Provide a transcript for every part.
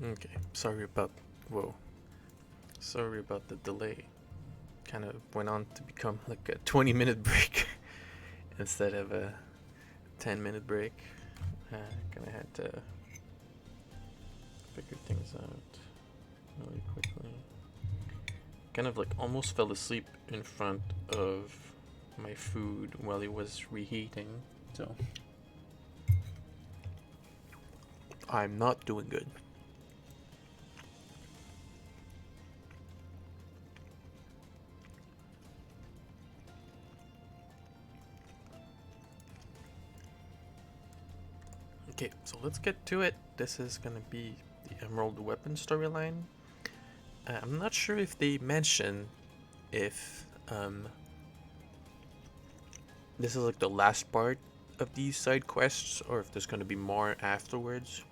Okay, sorry about, whoa, sorry about the delay. Kind of went on to become like a 20-minute break instead of a 10-minute break. Gonna had to figure things out really quickly. Kind of like almost fell asleep in front of my food while it was reheating, so I'm not doing good. Okay, so let's get to it. This is gonna be the Emerald Weapon storyline. I'm not sure if they mention if this is like the last part of these side quests or if there's gonna be more afterwards.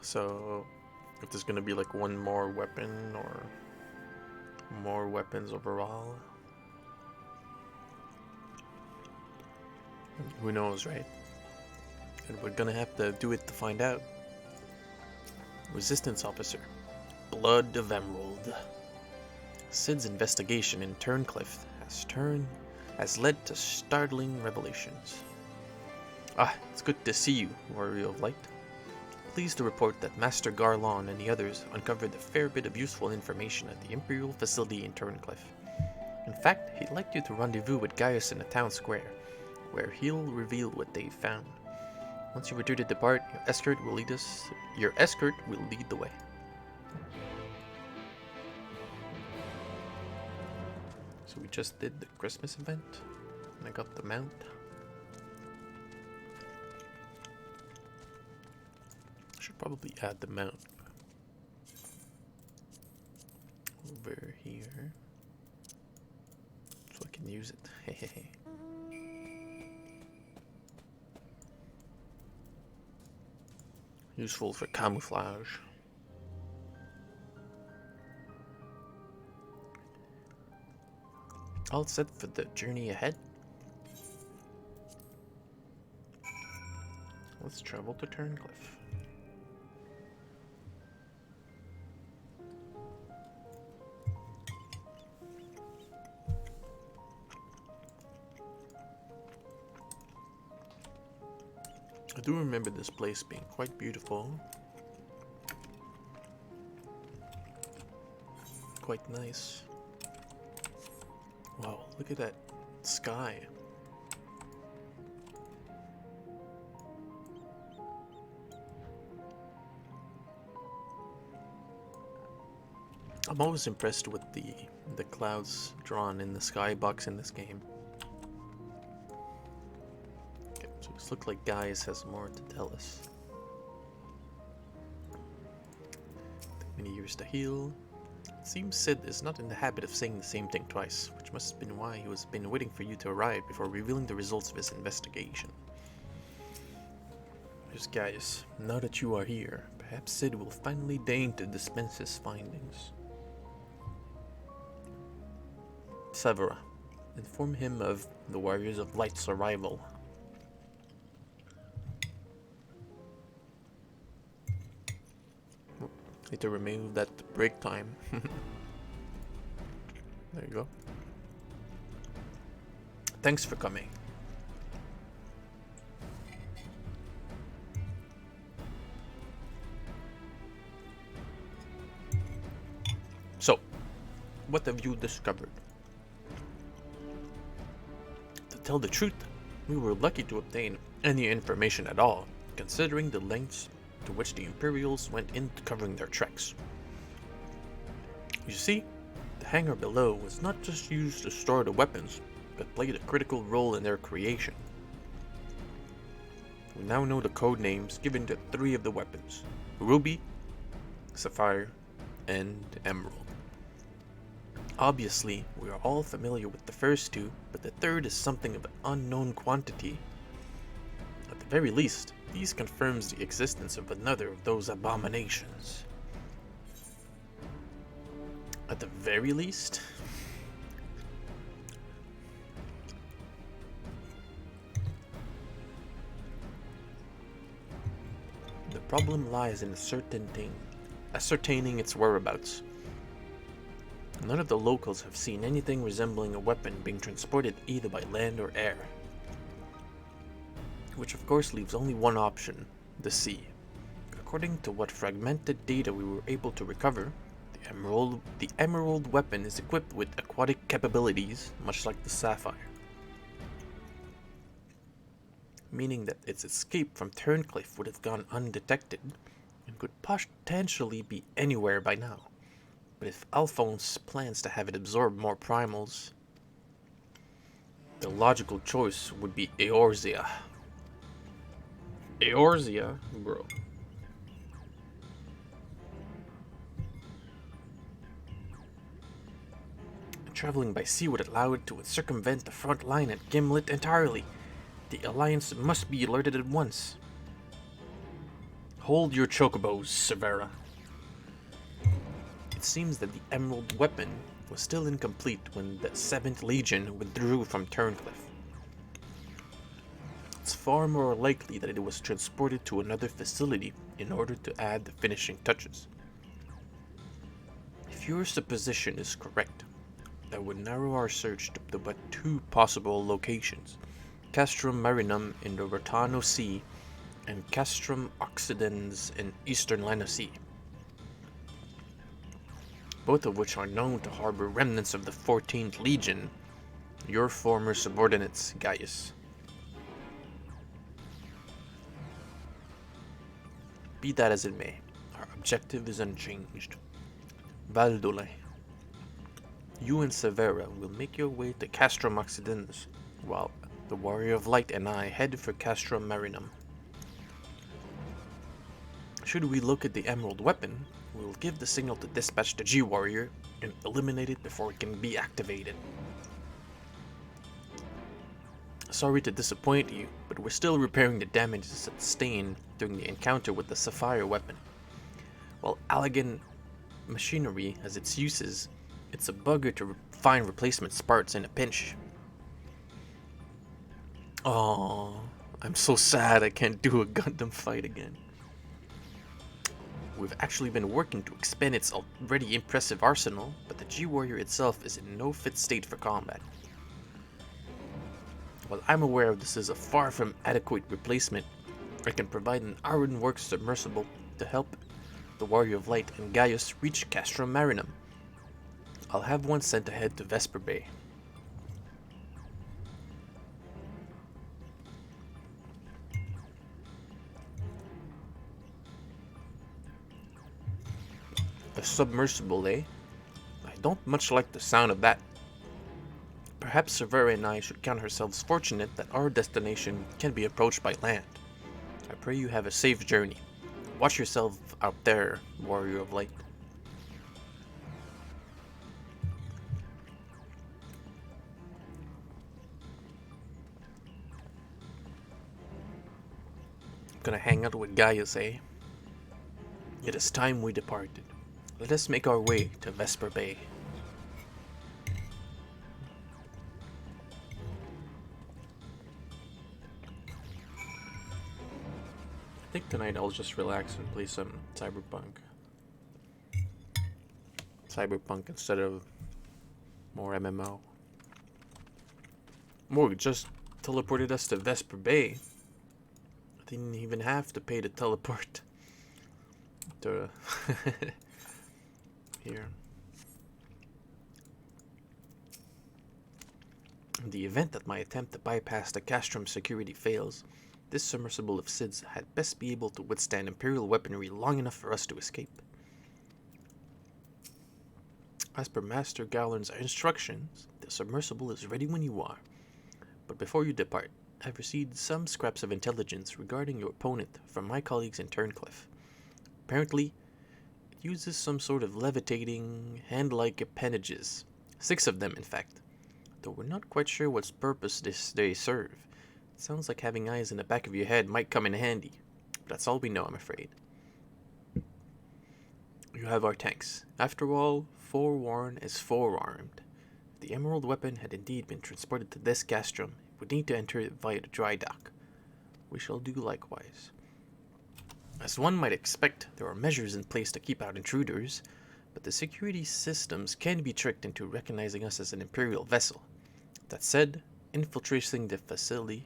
So if there's gonna be like one more weapon or more weapons overall. Who knows, right? And we're gonna have to do it to find out. Resistance Officer. Blood of Emerald. Sid's investigation in Turncliffe has led to startling revelations. Ah, it's good to see you, Warrior of Light. Pleased to report that Master Garlon and the others uncovered a fair bit of useful information at the Imperial facility in Turncliffe. In fact, he'd like you to rendezvous with Gaius in the town square, where he'll reveal what they've found. Once you return to depart, your escort will lead the way. So we just did the Christmas event, and I got the mount. Should probably add the mount over here so I can use it. Hehehe. Useful for camouflage. All set for the journey ahead. Let's travel to Turncliffe. I do remember this place being quite beautiful. Quite nice. Wow, look at that sky. I'm always impressed with the clouds drawn in the skybox in this game. Okay, so it looks like Gaius has more to tell us. Many years to heal. It seems Sid is not in the habit of saying the same thing twice, which must have been why he has been waiting for you to arrive before revealing the results of his investigation. Here's Gaius. Now that you are here, perhaps Sid will finally deign to dispense his findings. Severa. Inform him of the Warriors of Light's arrival. Need to remove that break time. There you go. Thanks for coming. So, what have you discovered? To tell the truth, we were lucky to obtain any information at all, considering the lengths to which the Imperials went into covering their tracks. You see, the hangar below was not just used to store the weapons, but played a critical role in their creation. We now know the code names given to 3 of the weapons: Ruby, Sapphire, and Emerald. Obviously, we are all familiar with the first 2, but the third is something of an unknown quantity. At the very least, these confirms the existence of another of those abominations. At the very least? problem lies in ascertaining its whereabouts. None of the locals have seen anything resembling a weapon being transported either by land or air. Which of course leaves only one option, the sea. According to what fragmented data we were able to recover, the emerald weapon is equipped with aquatic capabilities, much like the sapphire. Meaning that its escape from Turncliffe would have gone undetected, and could potentially be anywhere by now. But if Alphonse plans to have it absorb more primals, the logical choice would be Eorzea. Eorzea, bro. Traveling by sea would allow it to circumvent the front line at Gimlet entirely. The Alliance must be alerted at once. Hold your chocobos, Severa. It seems that the emerald weapon was still incomplete when the 7th Legion withdrew from Turncliffe. It's far more likely that it was transported to another facility in order to add the finishing touches. If your supposition is correct, that would narrow our search to but 2 possible locations: Castrum Marinum in the Rotano Sea and Castrum Occidens in eastern Lena Sea, both of which are known to harbor remnants of the 14th Legion, your former subordinates, Gaius. Be that as it may, our objective is unchanged. Valdole, you and Severa will make your way to Castrum Occidens, while the Warrior of Light and I head for Castrum Marinum. Should we look at the emerald weapon, we will give the signal to dispatch the G-Warrior and eliminate it before it can be activated. Sorry to disappoint you, but we're still repairing the damages sustained during the encounter with the Sapphire weapon. While Allegan machinery has its uses, it's a bugger to find replacement parts in a pinch. Oh, I'm so sad I can't do a Gundam fight again. We've actually been working to expand its already impressive arsenal, but the G-Warrior itself is in no fit state for combat. While I'm aware this is a far from adequate replacement, I can provide an Ironworks submersible to help the Warrior of Light and Gaius reach Castrum Marinum. I'll have one sent ahead to Vesper Bay. A submersible, eh? I don't much like the sound of that. Perhaps Severa and I should count ourselves fortunate that our destination can be approached by land. I pray you have a safe journey. Watch yourself out there, Warrior of Light. Gonna hang out with Gaius, eh? It is time we departed. Let us make our way to Vesper Bay. I think tonight I'll just relax and play some Cyberpunk. Cyberpunk instead of more MMO. Morg just teleported us to Vesper Bay. I didn't even have to pay to teleport to here. In the event that my attempt to bypass the Castrum security fails, this submersible of Sid's had best be able to withstand Imperial weaponry long enough for us to escape. As per Master Gowland's instructions, the submersible is ready when you are. But before you depart, I've received some scraps of intelligence regarding your opponent from my colleagues in Turncliffe. Apparently, it uses some sort of levitating, hand-like appendages. 6 of them, in fact. Though we're not quite sure what purpose they serve. It sounds like having eyes in the back of your head might come in handy. But that's all we know, I'm afraid. You have our thanks. After all, forewarned is forearmed. If the emerald weapon had indeed been transported to this Castrum, it would need to enter it via the dry dock. We shall do likewise. As one might expect, there are measures in place to keep out intruders, but the security systems can be tricked into recognizing us as an Imperial vessel. That said, infiltrating the facility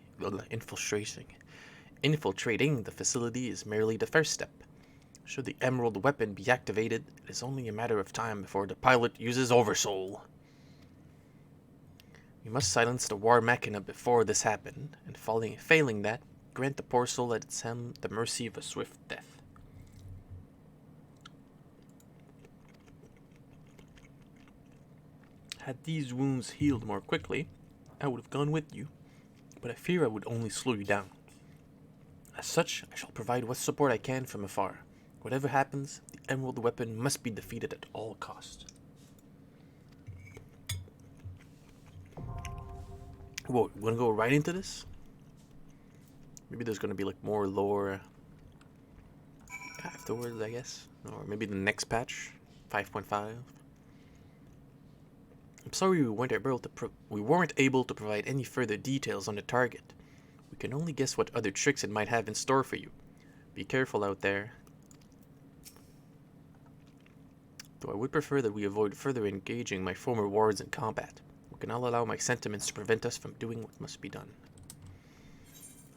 is merely the first step. Should the Emerald weapon be activated, it is only a matter of time before the pilot uses Oversoul. We must silence the war machina before this happened, and failing that, grant the poor soul at its helm the mercy of a swift death. Had these wounds healed more quickly, I would have gone with you, but I fear I would only slow you down. As such, I shall provide what support I can from afar. Whatever happens, the Emerald weapon must be defeated at all costs. Whoa, we wanna go right into this? Maybe there's gonna be like more lore afterwards, I guess. Or maybe the next patch, 5.5. I'm sorry we weren't able to provide any further details on the target. We can only guess what other tricks it might have in store for you. Be careful out there. Though I would prefer that we avoid further engaging my former wards in combat. We cannot allow my sentiments to prevent us from doing what must be done.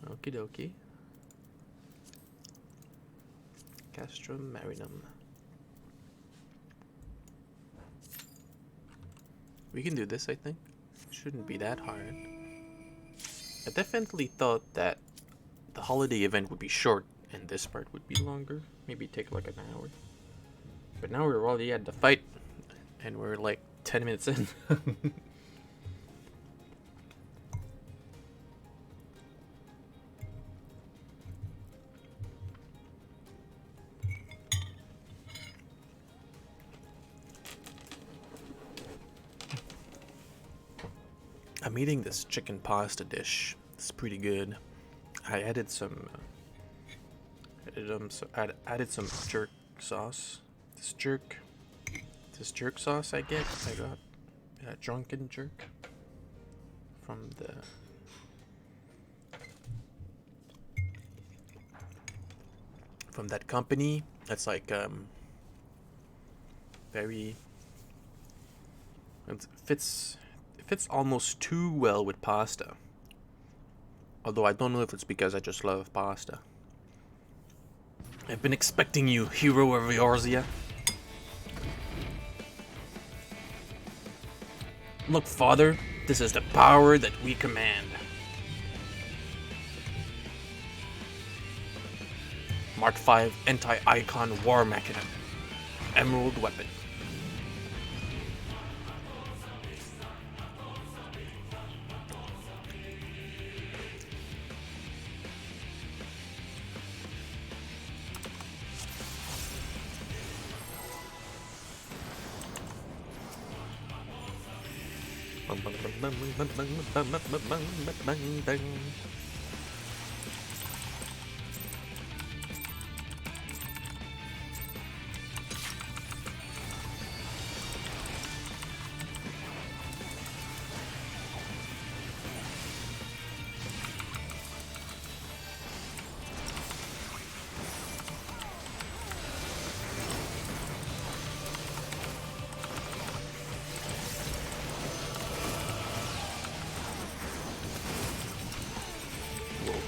Okie dokie. Castrum Marinum. We can do this, I think. Shouldn't be that hard. I definitely thought that the holiday event would be short and this part would be longer. Maybe take like an hour. But now we're already at the fight and we're like 10 minutes in. I'm eating this chicken pasta dish. It's pretty good. I added some added some jerk sauce. This jerk sauce I got drunken jerk from that company that's like very, it fits almost too well with pasta. Although I don't know if it's because I just love pasta. I've been expecting you, hero of Eorzea. Look, father, this is the power that we command. Mark 5 Anti-Icon War Machina. Emerald weapon.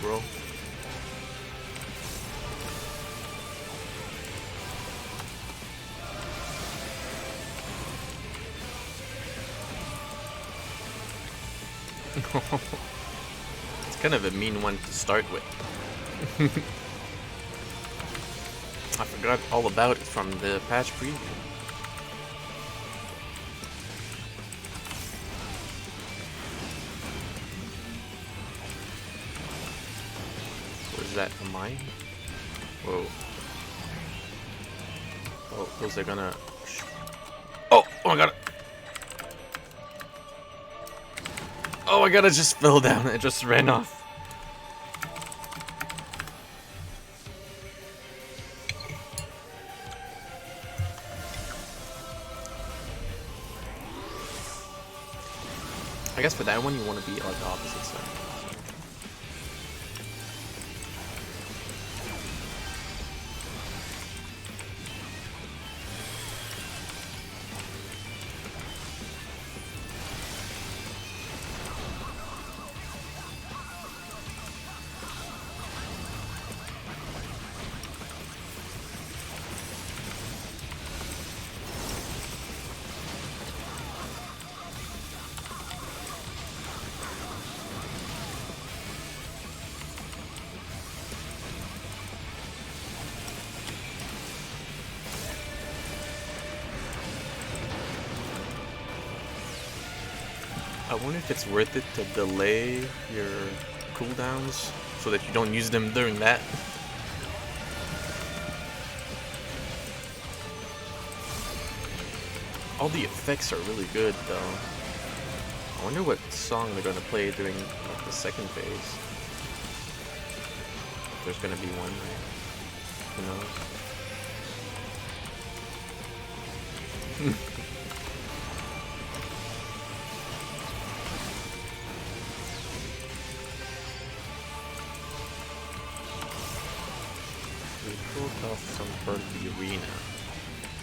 Bro. It's kind of a mean one to start with. I forgot all about it from the patch preview. Is that a mine? Whoa. Oh, those are gonna... Oh my god! Oh my god, it just fell down. It just ran off. I guess for that one you want to be like the opposite side. I wonder if it's worth it to delay your cooldowns so that you don't use them during that. All the effects are really good though. I wonder what song they're gonna play during like, the second phase. If there's gonna be one, who knows? We broke off some part of the arena.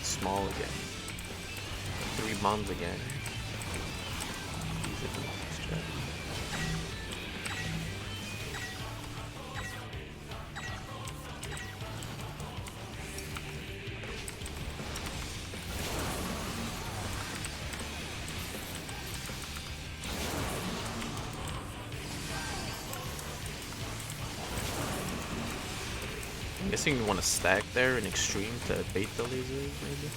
Small again. 3 bombs again. I'm guessing you want to stack there in extreme to bait the lasers, maybe?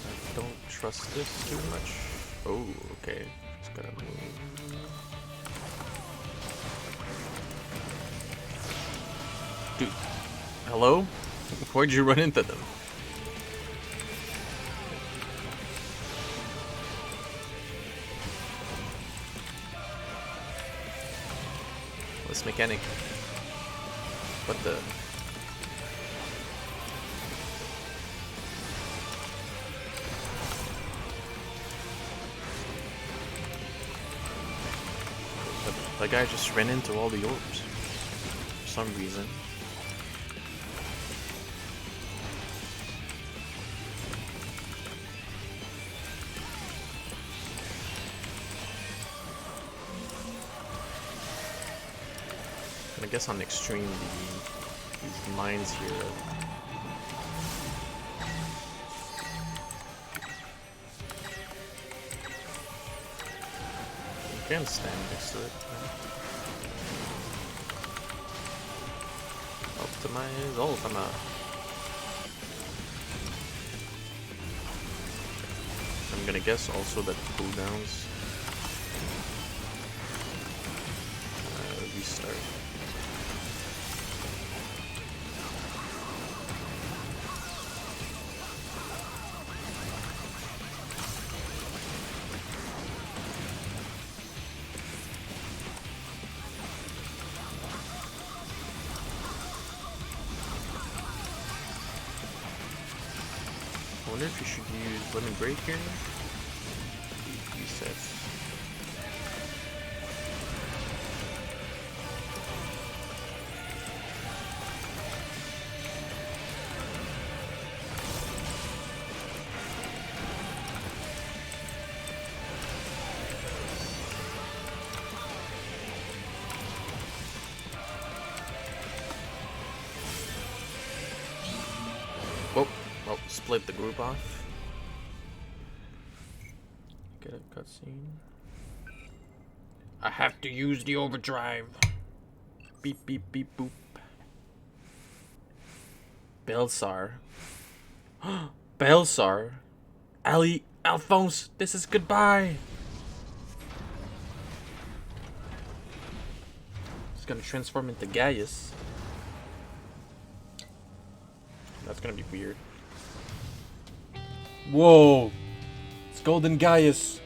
I don't trust this too much. Oh, okay. Just gotta move. Dude, hello? Where'd you run into them? This mechanic. What the? That guy just ran into all the orbs. For some reason. I guess on extreme, these mines here. You can stand next to it. Optimize Ultima. I'm gonna guess also that cooldowns restart. I wonder if you should use Lemon Break here. Resets. Whoa. Well, split the group off. Get a cutscene. I have to use the overdrive. Beep, beep, beep, boop. Belsar. Belsar. Ali, Alphonse, this is goodbye. It's gonna transform into Gaius. That's gonna be weird. Whoa! It's Golden Gaius.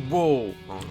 Whoa! Oh, okay.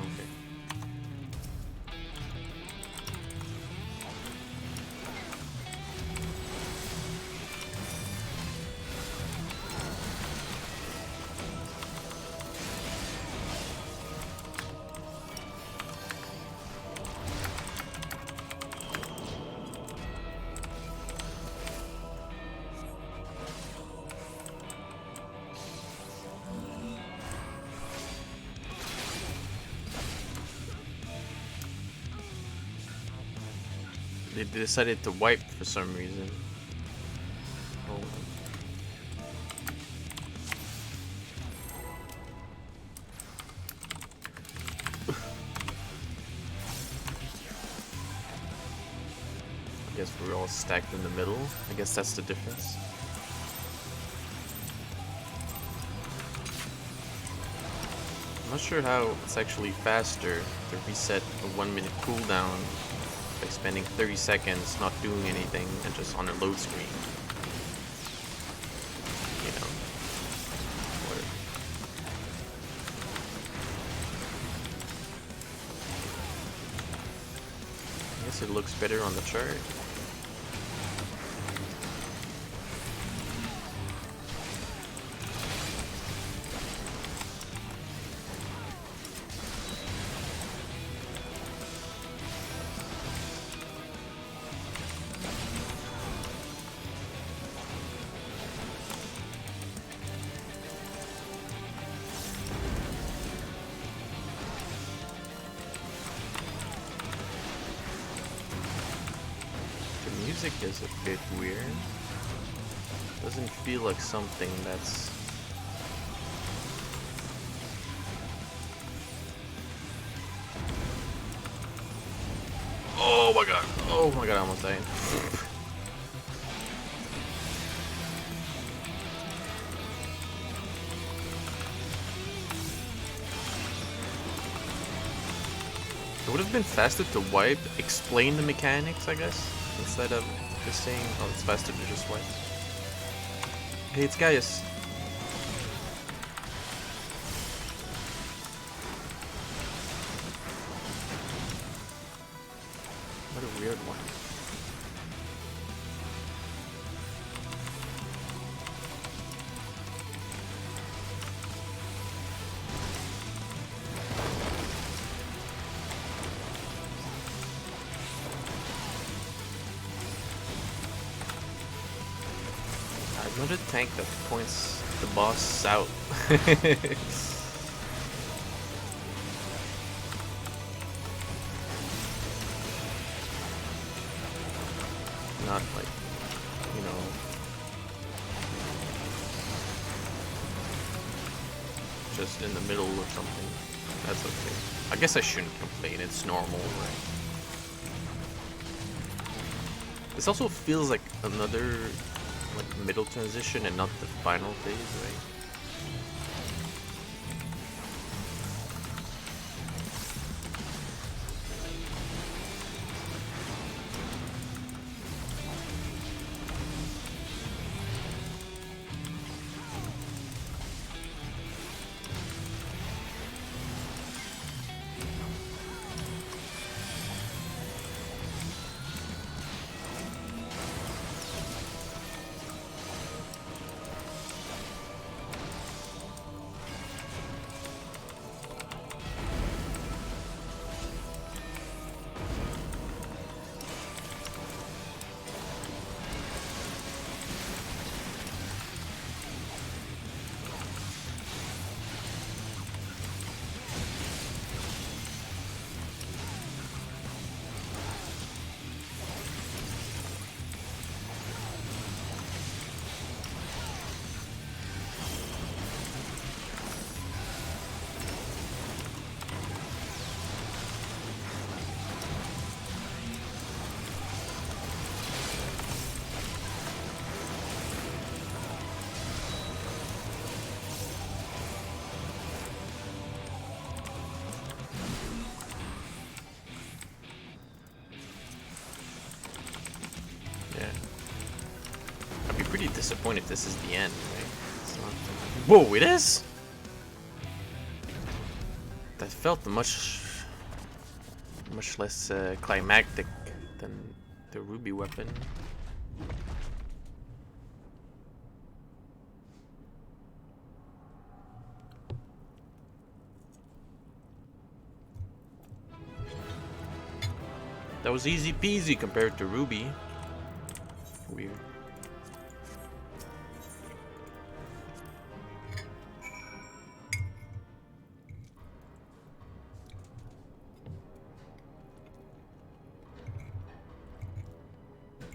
They decided to wipe for some reason. Oh. I guess we're all stacked in the middle. I guess that's the difference. I'm not sure how it's actually faster to reset a 1 minute cooldown by spending 30 seconds not doing anything and just on a load screen. You know. Whatever. I guess it looks better on the chart. Music is a bit weird. Doesn't feel like something that's... Oh my god! Oh my god, I almost died. It would have been faster to wipe, explain the mechanics, I guess, instead of just saying, oh, it's faster to just wipe. Hey, it's Gaius. What a weird one. Another tank that points the boss out. Not like, you know, just in the middle or something. That's okay. I guess I shouldn't complain, it's normal, right? This also feels like another middle transition and not the final phase, right? Pretty disappointed if this is the end, right? It's not... Whoa, it is? That felt much less climactic than the ruby weapon. That was easy peasy compared to ruby. Weird.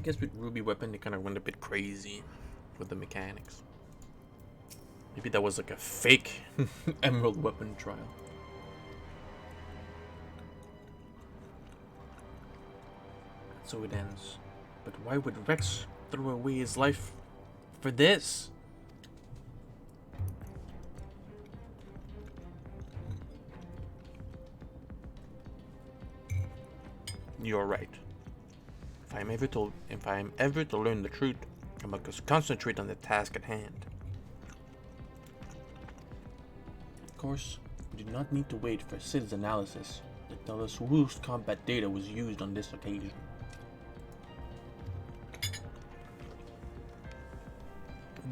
guess with Ruby Weapon, they kind of went a bit crazy with the mechanics. Maybe that was like a fake Emerald Weapon trial. So it ends. But why would Rex throw away his life for this? You're right. If I am ever to learn the truth, I must concentrate on the task at hand. Of course, we do not need to wait for Sid's analysis to tell us whose combat data was used on this occasion. It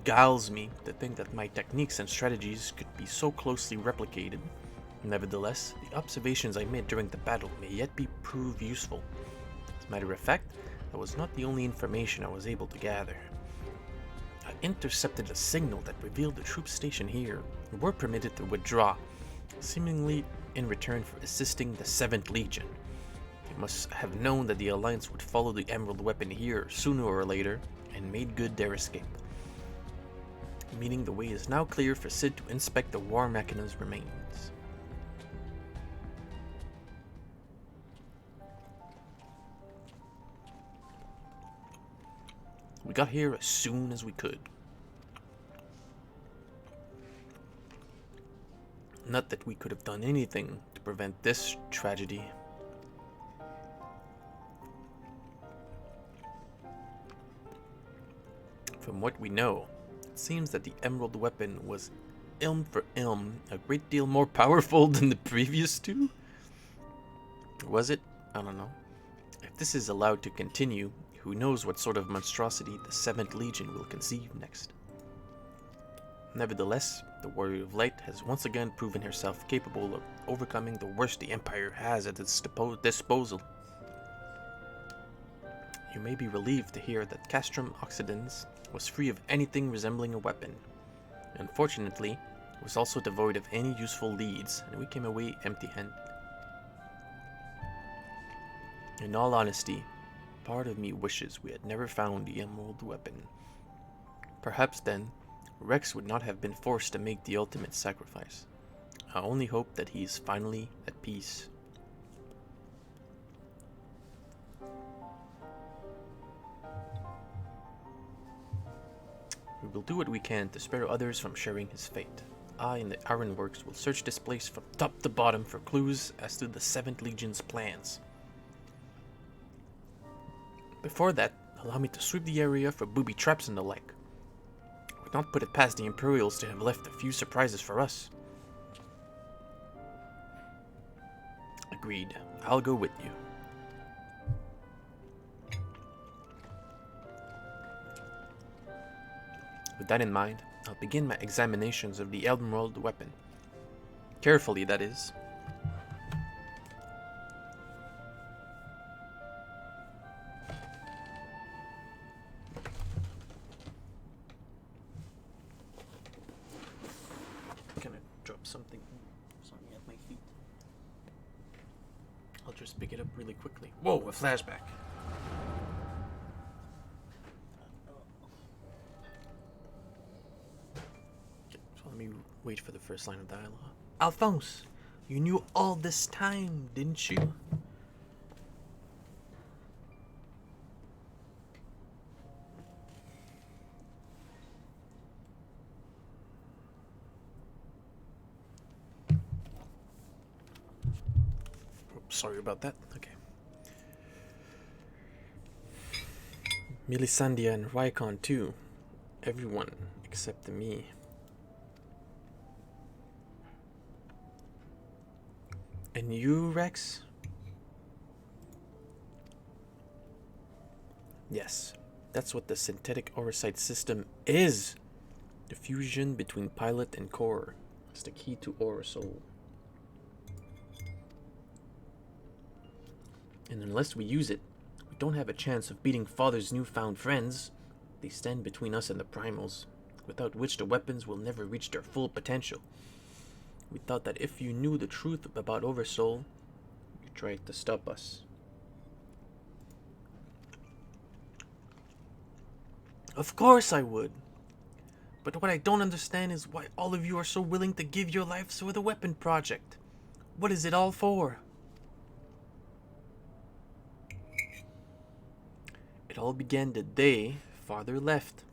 galls me to think that my techniques and strategies could be so closely replicated. Nevertheless, the observations I made during the battle may yet prove useful. As a matter of fact, that was not the only information I was able to gather. I intercepted a signal that revealed the troops stationed here were permitted to withdraw, seemingly in return for assisting the 7th Legion. They must have known that the Alliance would follow the Emerald Weapon here sooner or later, and made good their escape. Meaning the way is now clear for Sid to inspect the War Machina's remains. We got here as soon as we could. Not that we could have done anything to prevent this tragedy. From what we know, it seems that the Emerald Weapon was ilm for ilm a great deal more powerful than the previous two? Was it? I don't know. If this is allowed to continue, who knows what sort of monstrosity the 7th Legion will conceive next. Nevertheless, the Warrior of Light has once again proven herself capable of overcoming the worst the Empire has at its disposal. You may be relieved to hear that Castrum Occidens was free of anything resembling a weapon. Unfortunately, it was also devoid of any useful leads, and we came away empty-handed. In all honesty, part of me wishes we had never found the Emerald Weapon. Perhaps then, Rex would not have been forced to make the ultimate sacrifice. I only hope that he is finally at peace. We will do what we can to spare others from sharing his fate. I and the Ironworks will search this place from top to bottom for clues as to the 7th Legion's plans. Before that, allow me to sweep the area for booby traps and the like. I would not put it past the Imperials to have left a few surprises for us. Agreed. I'll go with you. With that in mind, I'll begin my examinations of the Emerald Weapon. Carefully, that is. Gonna drop something at my feet. I'll just pick it up really quickly. Whoa, a flashback. Let me wait for the first line of dialogue. Alphonse, you knew all this time, didn't you? Oops, sorry about that. Okay. Melisandre and Rykon too. Everyone except me. And you, Rex? Yes, that's what the synthetic Aurosite system is. The fusion between pilot and core is the key to Aurosol. And unless we use it, we don't have a chance of beating Father's newfound friends. They stand between us and the primals, without which the weapons will never reach their full potential. We thought that if you knew the truth about Oversoul, you tried to stop us. Of course I would. But what I don't understand is why all of you are so willing to give your lives for the weapon project. What is it all for? It all began the day Father left.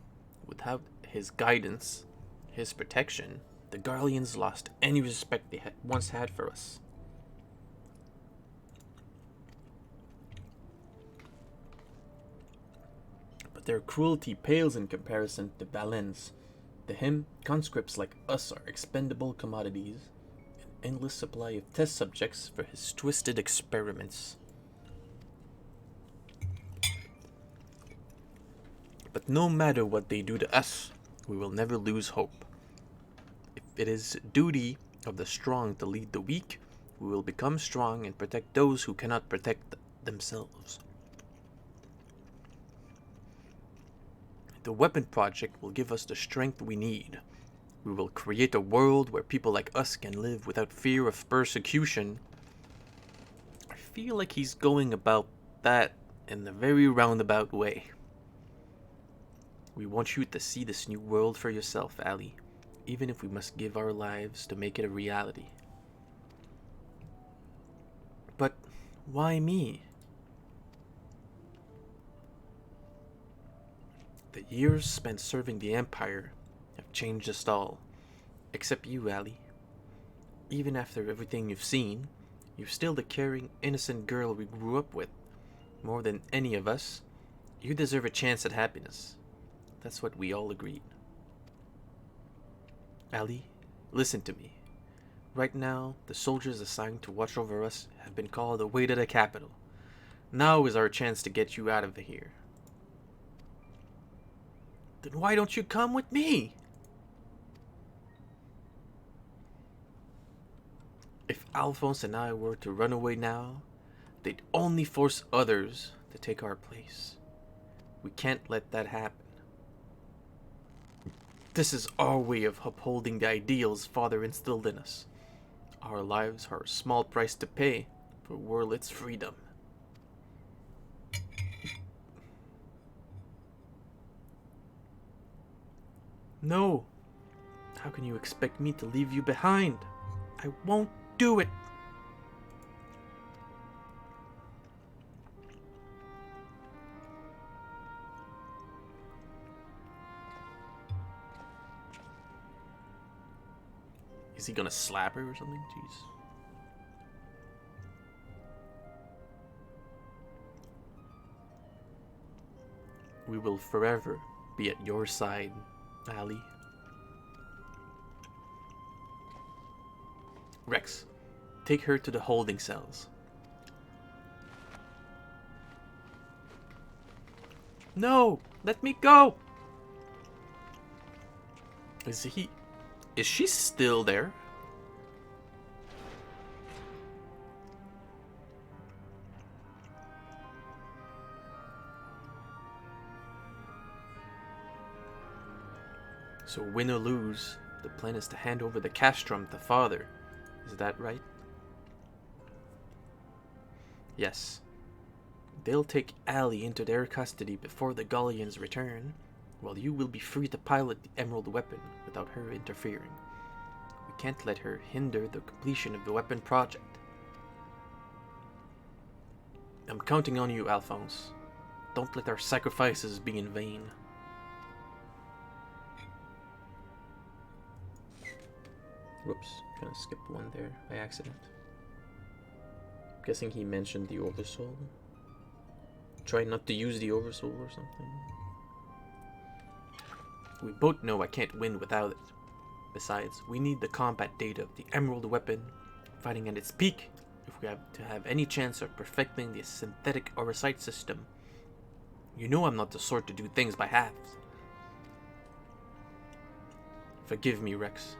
Without his guidance, his protection, the Garleans lost any respect they once had for us. But their cruelty pales in comparison to Balen's. To him, conscripts like us are expendable commodities, an endless supply of test subjects for his twisted experiments. But no matter what they do to us, we will never lose hope. If it is duty of the strong to lead the weak, we will become strong and protect those who cannot protect themselves. The weapon project will give us the strength we need. We will create a world where people like us can live without fear of persecution. I feel like he's going about that in a very roundabout way. We want you to see this new world for yourself, Ali, even if we must give our lives to make it a reality. But why me? The years spent serving the Empire have changed us all, except you, Ali. Even after everything you've seen, you're still the caring, innocent girl we grew up with. More than any of us, you deserve a chance at happiness. That's what we all agreed. Ali, listen to me. Right now, the soldiers assigned to watch over us have been called away to the capital. Now is our chance to get you out of here. Then why don't you come with me? If Alphonse and I were to run away now, they'd only force others to take our place. We can't let that happen. This is our way of upholding the ideals Father instilled in us. Our lives are a small price to pay for Werlyt's freedom. No. How can you expect me to leave you behind? I won't do it. Is he gonna slap her or something? Jeez. We will forever be at your side, Ali. Rex, take her to the holding cells. No! Let me go! Is she still there? So win or lose, the plan is to hand over the castrum to Father. Is that right? Yes. They'll take Ali into their custody before the Gallians return, while you will be free to pilot the emerald weapon without her interfering. We can't let her hinder the completion of the weapon project. I'm counting on you, Alphonse. Don't let our sacrifices be in vain. Whoops, kind of skipped one there by accident. I'm guessing he mentioned the Oversoul. Try not to use the Oversoul or something. We both know I can't win without it. Besides, we need the combat data of the emerald weapon fighting at its peak if we have to have any chance of perfecting the synthetic Werlyt system. You know I'm not the sort to do things by halves. Forgive me, Rex.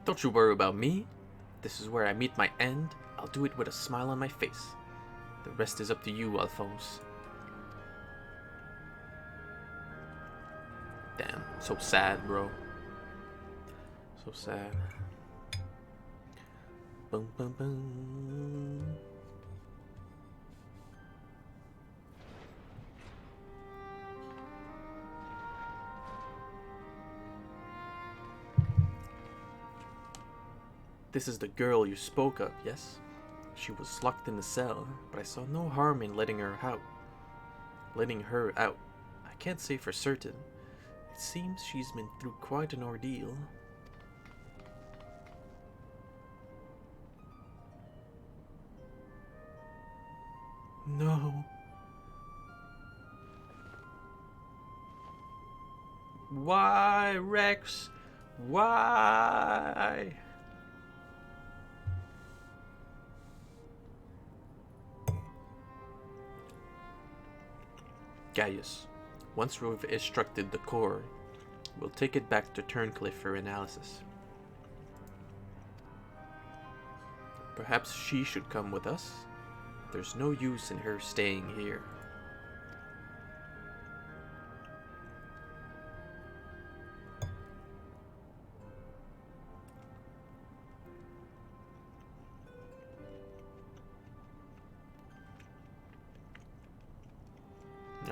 Don't you worry about me. This is where I meet my end. I'll do it with a smile on my face. The rest is up to you, Alphonse. Damn, so sad, bro. So sad. Boom, boom, boom. This is the girl you spoke of, yes? She was locked in the cell, but I saw no harm in letting her out. I can't say for certain. It seems she's been through quite an ordeal. No. Why, Rex? Why? Gaius, once we've extracted the core, we'll take it back to Turncliffe for analysis. Perhaps she should come with us? There's no use in her staying here.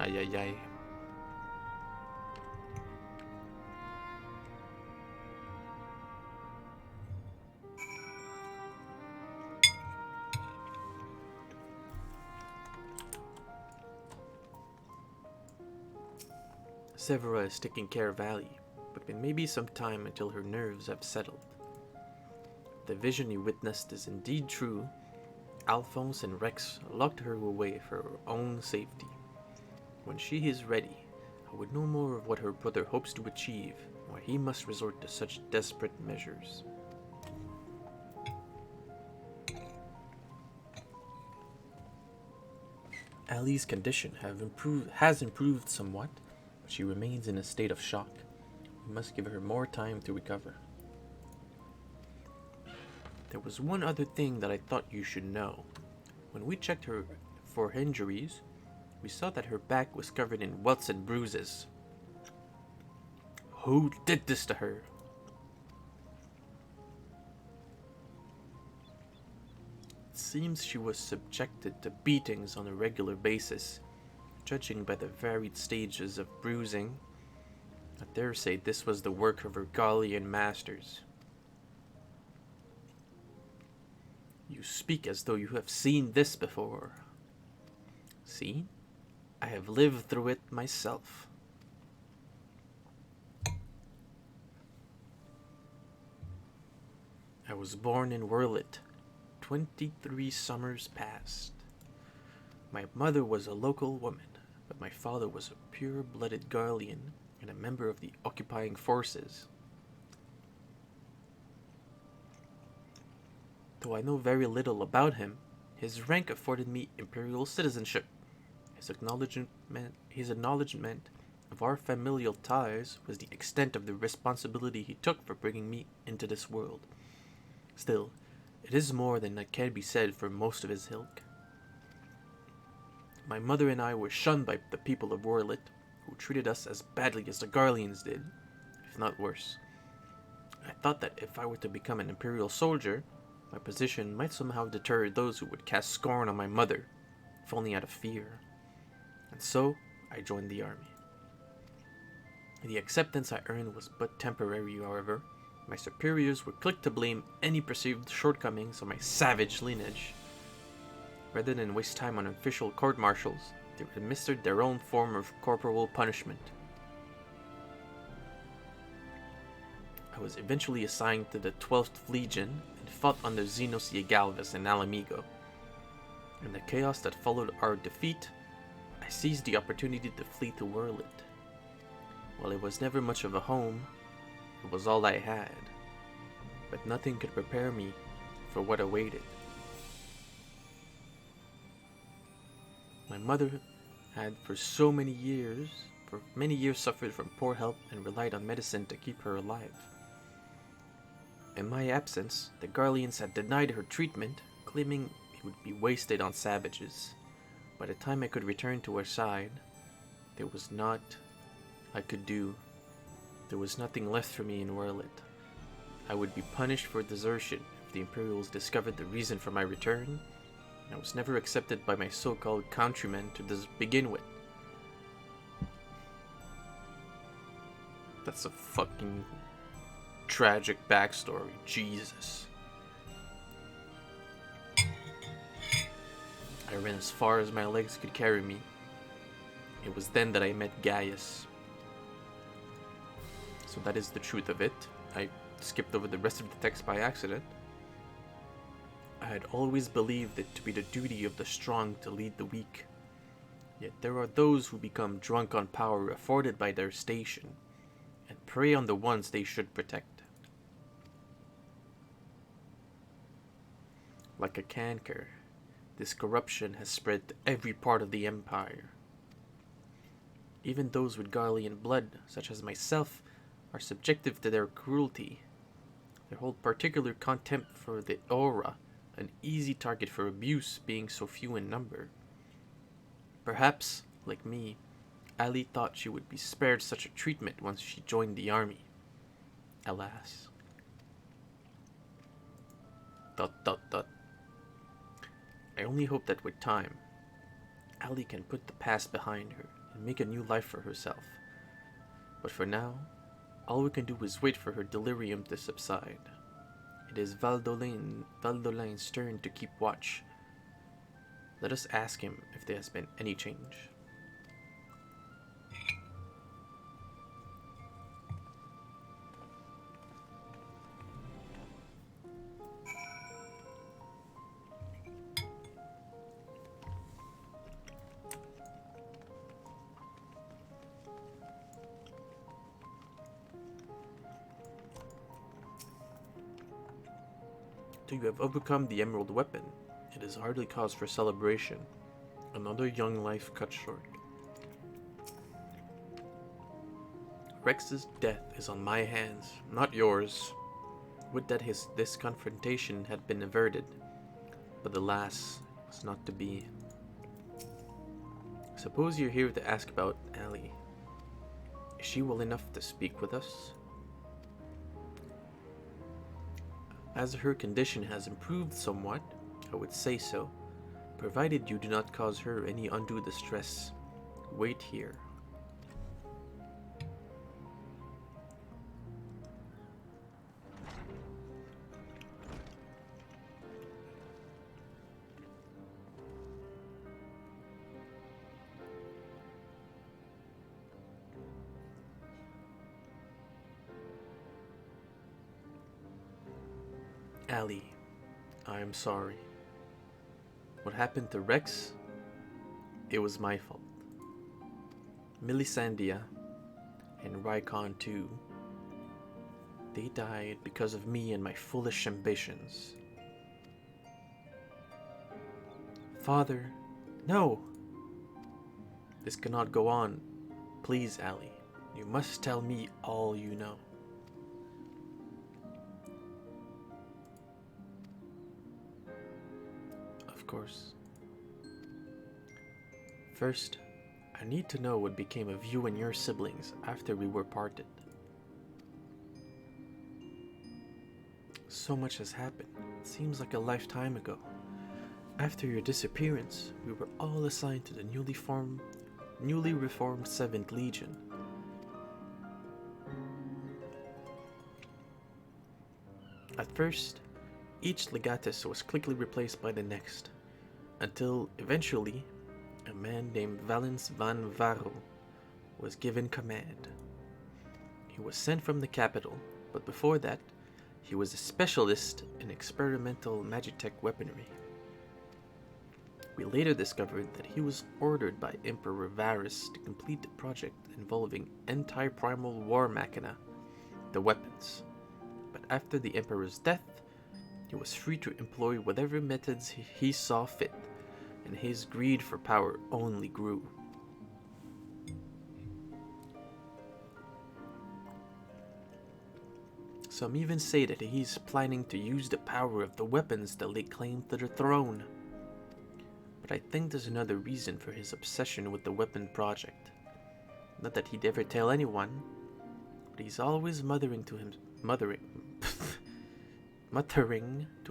Ay, ay, ay. Severa is taking care of Ali, but it may be some time until her nerves have settled. If the vision you witnessed is indeed true, Alphonse and Rex locked her away for her own safety. When she is ready, I would know more of what her brother hopes to achieve, and why he must resort to such desperate measures. Ali's condition has improved somewhat, but she remains in a state of shock. We must give her more time to recover. There was one other thing that I thought you should know. When we checked her for injuries, we saw that her back was covered in welts and bruises. Who did this to her? It seems she was subjected to beatings on a regular basis. Judging by the varied stages of bruising, I dare say this was the work of her Gallian masters. You speak as though you have seen this before. See? I have lived through it myself. I was born in Werlyt, 23 summers past. My mother was a local woman, but my father was a pure-blooded Garlean and a member of the occupying forces. Though I know very little about him, his rank afforded me imperial citizenship. His acknowledgement of our familial ties was the extent of the responsibility he took for bringing me into this world. Still, it is more than that can be said for most of his ilk. My mother and I were shunned by the people of Werlyt, who treated us as badly as the Garleans did, if not worse. I thought that if I were to become an imperial soldier, my position might somehow deter those who would cast scorn on my mother, if only out of fear. And so, I joined the army. The acceptance I earned was but temporary, however. My superiors were quick to blame any perceived shortcomings on my savage lineage. Rather than waste time on official court-martials, they administered their own form of corporal punishment. I was eventually assigned to the 12th Legion and fought under Zenos Galvus and Alamigo. In the chaos that followed our defeat, I seized the opportunity to flee to Werlyt. While it was never much of a home, it was all I had. But nothing could prepare me for what awaited. My mother had for many years suffered from poor health and relied on medicine to keep her alive. In my absence, the Garleans had denied her treatment, claiming it would be wasted on savages. By the time I could return to her side, there was nothing left for me in Werlyt. I would be punished for desertion if the Imperials discovered the reason for my return, and I was never accepted by my so-called countrymen to begin with. That's a fucking tragic backstory, Jesus. I ran as far as my legs could carry me. It was then that I met Gaius. So that is the truth of it. I skipped over the rest of the text by accident. I had always believed it to be the duty of the strong to lead the weak. Yet there are those who become drunk on power afforded by their station, and prey on the ones they should protect. Like a canker, this corruption has spread to every part of the Empire. Even those with Garlean blood, such as myself, are subjective to their cruelty. They hold particular contempt for the aura, an easy target for abuse being so few in number. Perhaps, like me, Ali thought she would be spared such a treatment once she joined the army. Alas. ... I only hope that with time, Ali can put the past behind her and make a new life for herself. But for now, all we can do is wait for her delirium to subside. It is Valdolin's turn to keep watch. Let us ask him if there has been any change. Till you have overcome the emerald weapon, it is hardly cause for celebration. Another young life cut short. Rex's death is on my hands, not yours. Would that this confrontation had been averted, but alas, it was not to be. Suppose you're here to ask about Ali. Is she well enough to speak with us? As her condition has improved somewhat, I would say so, provided you do not cause her any undue distress. Wait here. Ali, I am sorry. What happened to Rex? It was my fault. Melisandria, and Rykon too, they died because of me and my foolish ambitions. Father, no! This cannot go on. Please, Ali, you must tell me all you know. Of course. First, I need to know what became of you and your siblings after we were parted. So much has happened. It seems like a lifetime ago. After your disappearance, we were all assigned to the newly reformed 7th Legion. At first, each legatus was quickly replaced by the next, until eventually a man named Valens van Varro was given command. He was sent from the capital, but before that, he was a specialist in experimental magitech weaponry. We later discovered that he was ordered by Emperor Varus to complete the project involving anti-primal war machina, the weapons. But after the Emperor's death, he was free to employ whatever methods he saw fit, and his greed for power only grew. Some even say that he's planning to use the power of the weapons to lay claim to the throne. But I think there's another reason for his obsession with the weapon project. Not that he'd ever tell anyone, but he's always muttering to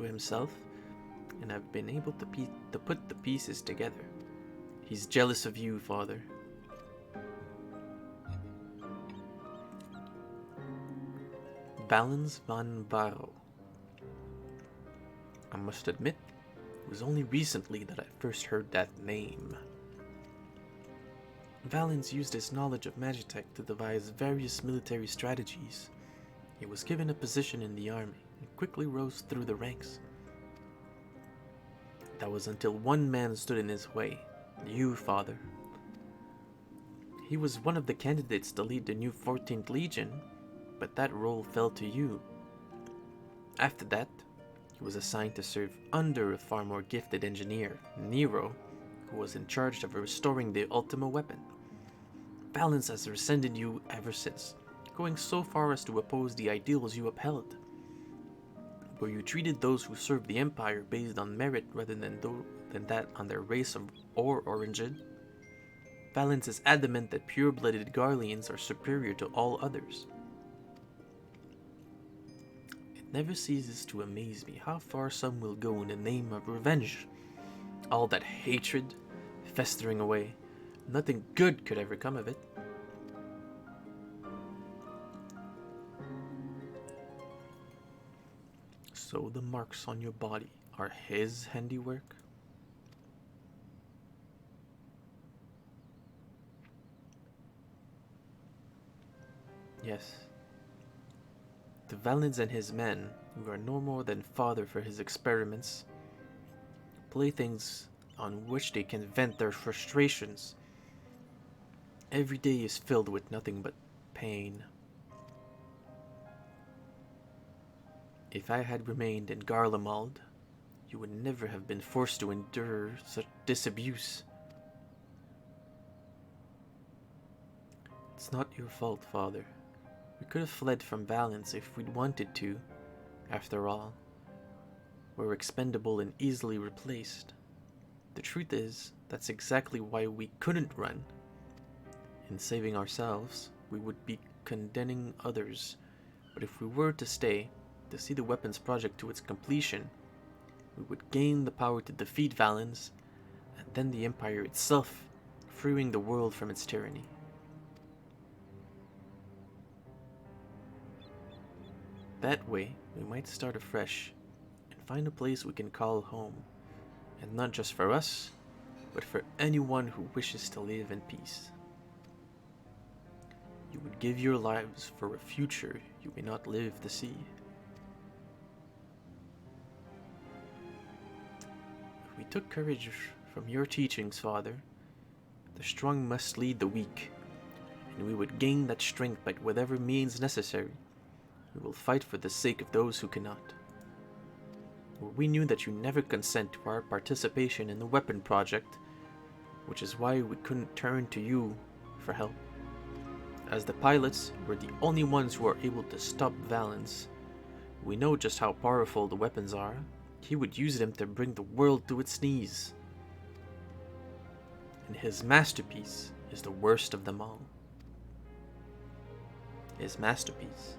himself, and I've been able to put the pieces together. He's jealous of you, Father. Valens van Varro. I must admit, It was only recently that I first heard that name. Valens used his knowledge of Magitech to devise various military strategies. He was given a position in the army and quickly rose through the ranks. That was until one man stood in his way, you, Father. He was one of the candidates to lead the new 14th Legion, but that role fell to you. After that, he was assigned to serve under a far more gifted engineer, Nero, who was in charge of restoring the Ultima weapon. Valens has resented you ever since, going so far as to oppose the ideals you upheld, where you treated those who served the Empire based on merit rather than that on their race or origin. Valens is adamant that pure-blooded Garleans are superior to all others. It never ceases to amaze me how far some will go in the name of revenge. All that hatred, festering away, nothing good could ever come of it. So the marks on your body are his handiwork? Yes. The Valens and his men, who are no more than fodder for his experiments, playthings on which they can vent their frustrations. Every day is filled with nothing but pain. If I had remained in Garlemald, you would never have been forced to endure such disabuse. It's not your fault, Father. We could have fled from Valens if we'd wanted to. After all, we're expendable and easily replaced. The truth is, that's exactly why we couldn't run. In saving ourselves, we would be condemning others. But if we were to stay, to see the weapons project to its completion, we would gain the power to defeat Valens, and then the Empire itself, freeing the world from its tyranny. That way, we might start afresh, and find a place we can call home, and not just for us, but for anyone who wishes to live in peace. You would give your lives for a future you may not live to see. If we took courage from your teachings, Father, the strong must lead the weak, and we would gain that strength by whatever means necessary. We will fight for the sake of those who cannot. We knew that you never consent to our participation in the weapon project, which is why we couldn't turn to you for help. As the pilots, we're the only ones who are able to stop Valens. We know just how powerful the weapons are. He would use them to bring the world to its knees. And his masterpiece is the worst of them all. His masterpiece.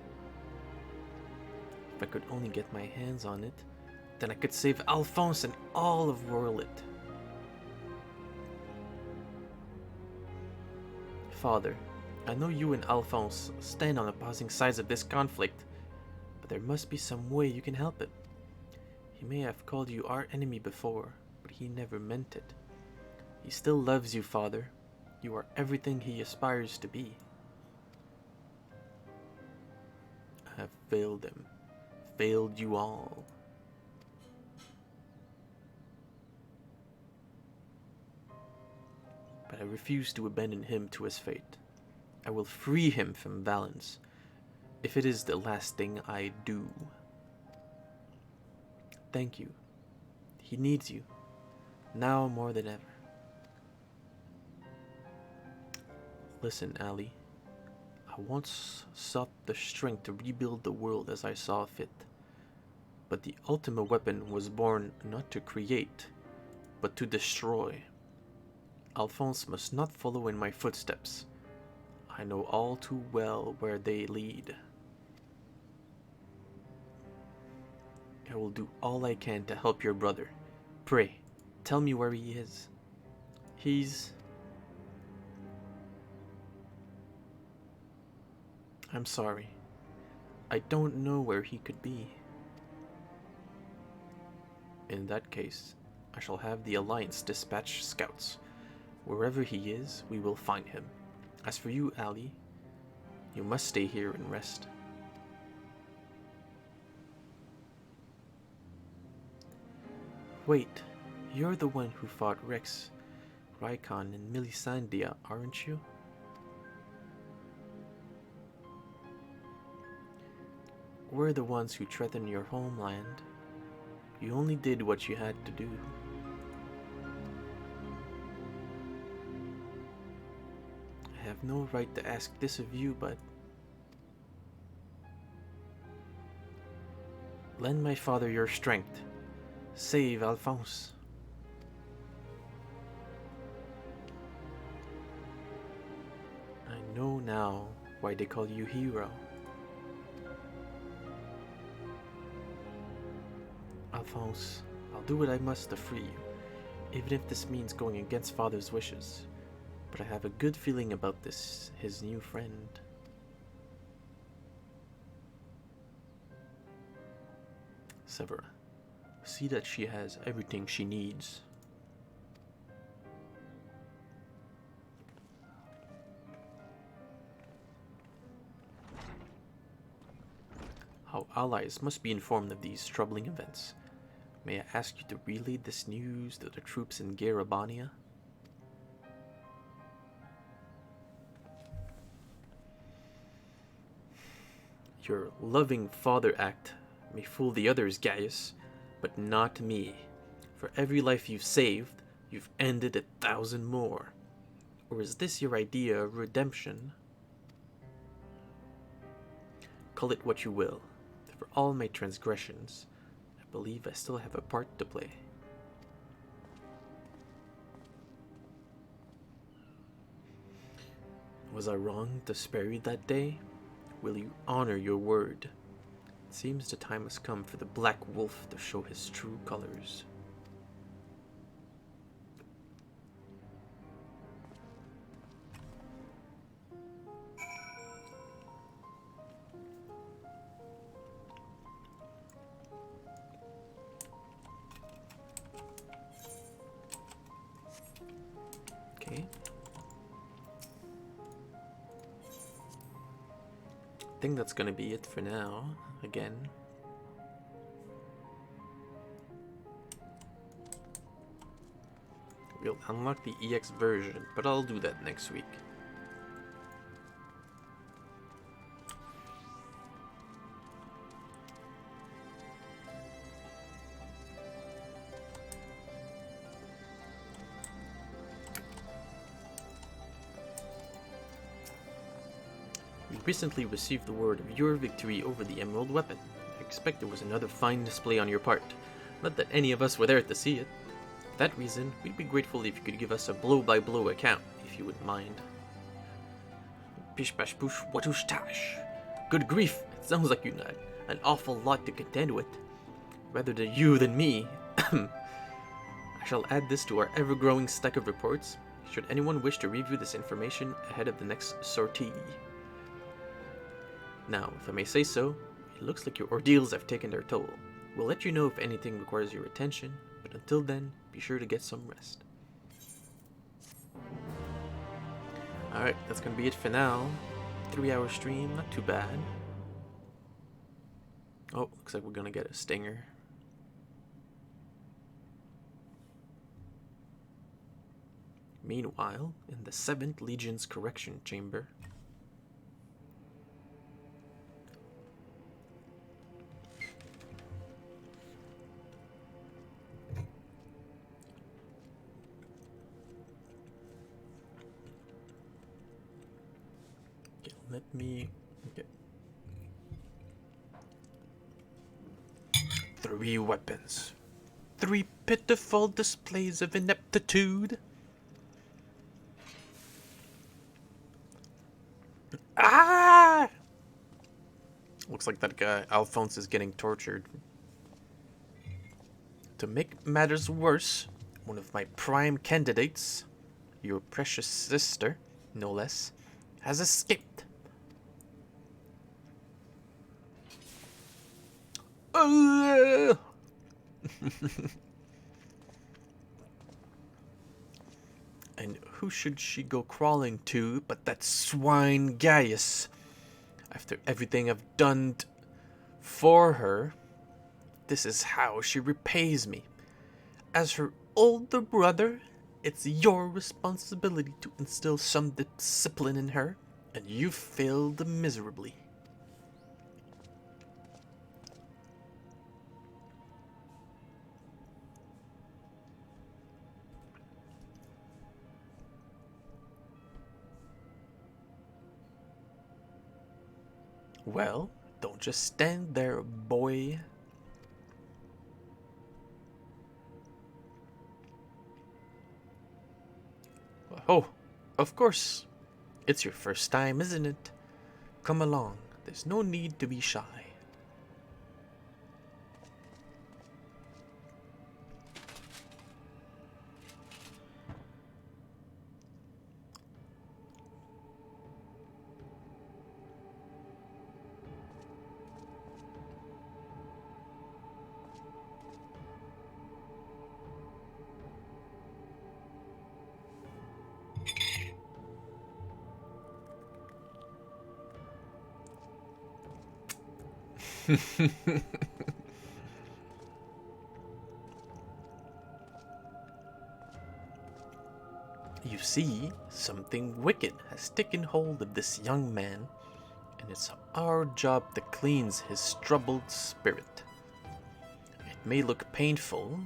If I could only get my hands on it, then I could save Alphonse and all of Werlyt. Father, I know you and Alphonse stand on opposing sides of this conflict, but there must be some way you can help him. He may have called you our enemy before, but he never meant it. He still loves you, Father. You are everything he aspires to be. I have failed him. Failed you all. But I refuse to abandon him to his fate. I will free him from Valens, if it is the last thing I do. Thank you. He needs you, now more than ever. Listen, Ali. I once sought the strength to rebuild the world as I saw fit. But the Ultima weapon was born not to create, but to destroy. Alphonse must not follow in my footsteps. I know all too well where they lead. I will do all I can to help your brother. Pray, tell me where he is. I'm sorry. I don't know where he could be. In that case, I shall have the Alliance dispatch scouts. Wherever he is, we will find him. As for you, Ali, you must stay here and rest. Wait, you're the one who fought Rex, Rykon, and Melisandre, aren't you? We're the ones who threatened your homeland. You only did what you had to do. I have no right to ask this of you, but lend my father your strength. Save Alphonse. I know now why they call you hero. Alphonse, I'll do what I must to free you, even if this means going against Father's wishes. But I have a good feeling about his new friend. Severa, see that she has everything she needs. Our allies must be informed of these troubling events. May I ask you to relay this news to the troops in Garabania? Your loving father act may fool the others, Gaius, but not me. For every life you've saved, you've ended 1,000 more. Or is this your idea of redemption? Call it what you will. For all my transgressions, I believe I still have a part to play. Was I wrong to spare you that day? Will you honor your word? It seems the time has come for the Black Wolf to show his true colors. Okay. I think that's gonna be it for now. Again. We'll unlock the EX version, but I'll do that next week. We recently received the word of your victory over the Emerald Weapon. I expect it was another fine display on your part. Not that any of us were there to see it. For that reason, we'd be grateful if you could give us a blow-by-blow account, if you wouldn't mind. Pish bash boosh watush tash. Good grief, it sounds like you had an awful lot to contend with. Rather than you than me. I shall add this to our ever-growing stack of reports, should anyone wish to review this information ahead of the next sortie. Now, if I may say so, it looks like your ordeals have taken their toll. We'll let you know if anything requires your attention, but until then, be sure to get some rest. Alright, that's gonna be it for now. 3-hour stream, not too bad. Oh, looks like we're gonna get a stinger. Meanwhile, in the 7th Legion's correction chamber, let me get 3 weapons. 3 pitiful displays of ineptitude. Ah! Looks like that guy, Alphonse, is getting tortured. To make matters worse, one of my prime candidates, your precious sister, no less, has escaped. who should she go crawling to but that swine Gaius? After everything I've done for her, this is how she repays me. As her older brother, it's your responsibility to instill some discipline in her, and you failed miserably. Well, don't just stand there, boy. Oh, of course. It's your first time, isn't it? Come along. There's no need to be shy. You see, something wicked has taken hold of this young man, and it's our job to cleanse his troubled spirit. It may look painful,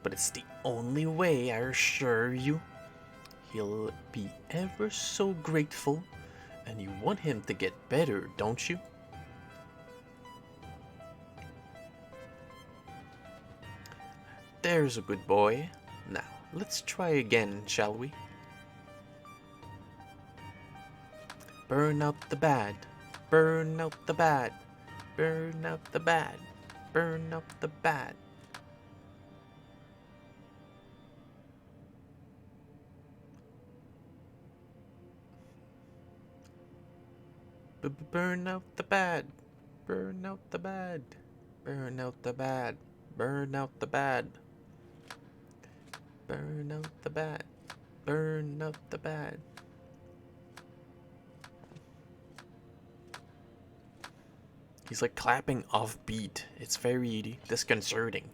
but it's the only way, I assure you. He'll be ever so grateful, and you want him to get better, don't you? There's a good boy. Now, let's try again, shall we? Burn out the bad. Burn out the bad. Burn out the bad. Burn out the bad. Burn out the bad. Burn out the bad. Burn out the bad. Burn out the bad. Burn out the bad. Burn out the bad. He's like clapping off beat. It's very disconcerting.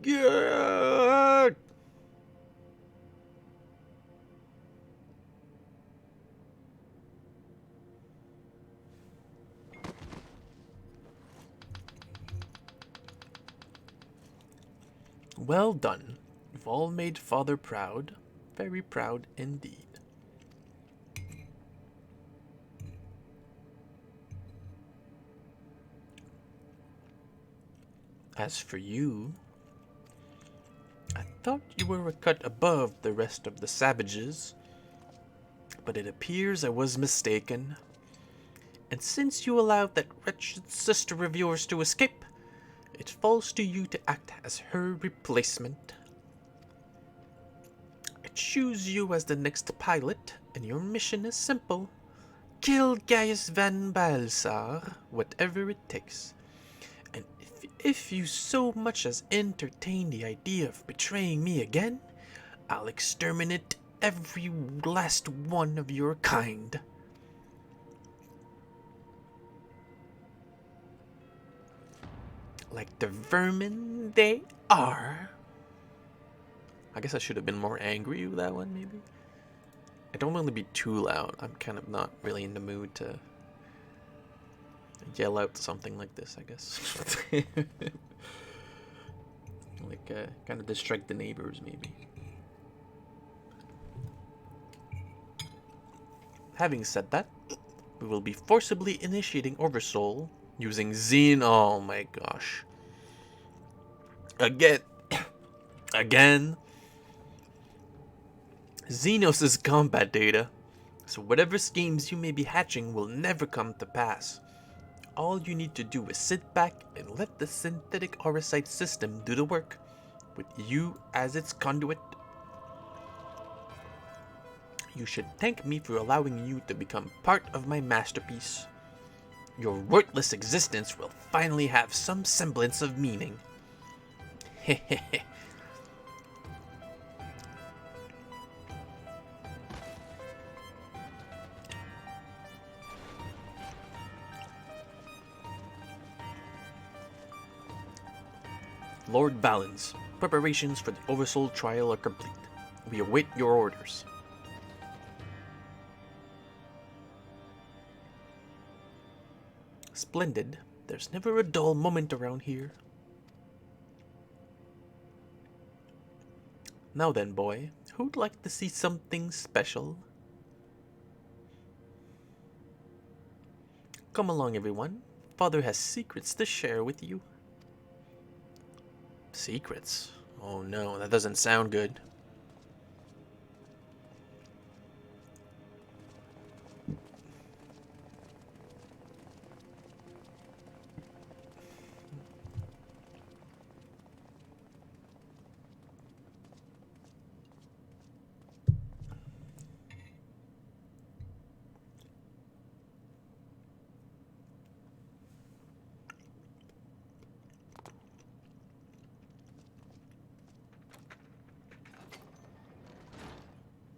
Yeah. Well done. You've all made Father proud. Very proud indeed. As for you, I thought you were a cut above the rest of the savages, but it appears I was mistaken. And since you allowed that wretched sister of yours to escape, it falls to you to act as her replacement. I choose you as the next pilot, and your mission is simple. Kill Gaius van Balsar, whatever it takes. And if you so much as entertain the idea of betraying me again, I'll exterminate every last one of your kind. Like the vermin they are. I guess I should have been more angry with that one, maybe. I don't want to be too loud. I'm kind of not really in the mood to yell out something like this, I guess. Like, kind of distract the neighbors, maybe. Having said that, we will be forcibly initiating Oversoul using Xen. Oh my gosh. Again. Again. Xenos' combat data. So whatever schemes you may be hatching will never come to pass. All you need to do is sit back and let the synthetic Auracite system do the work, with you as its conduit. You should thank me for allowing you to become part of my masterpiece. Your worthless existence will finally have some semblance of meaning. Lord Valens, preparations for the Oversoul trial are complete. We await your orders. Splendid. There's never a dull moment around here. Now then, boy, who'd like to see something special? Come along, everyone. Father has secrets to share with you. Secrets? Oh no, that doesn't sound good.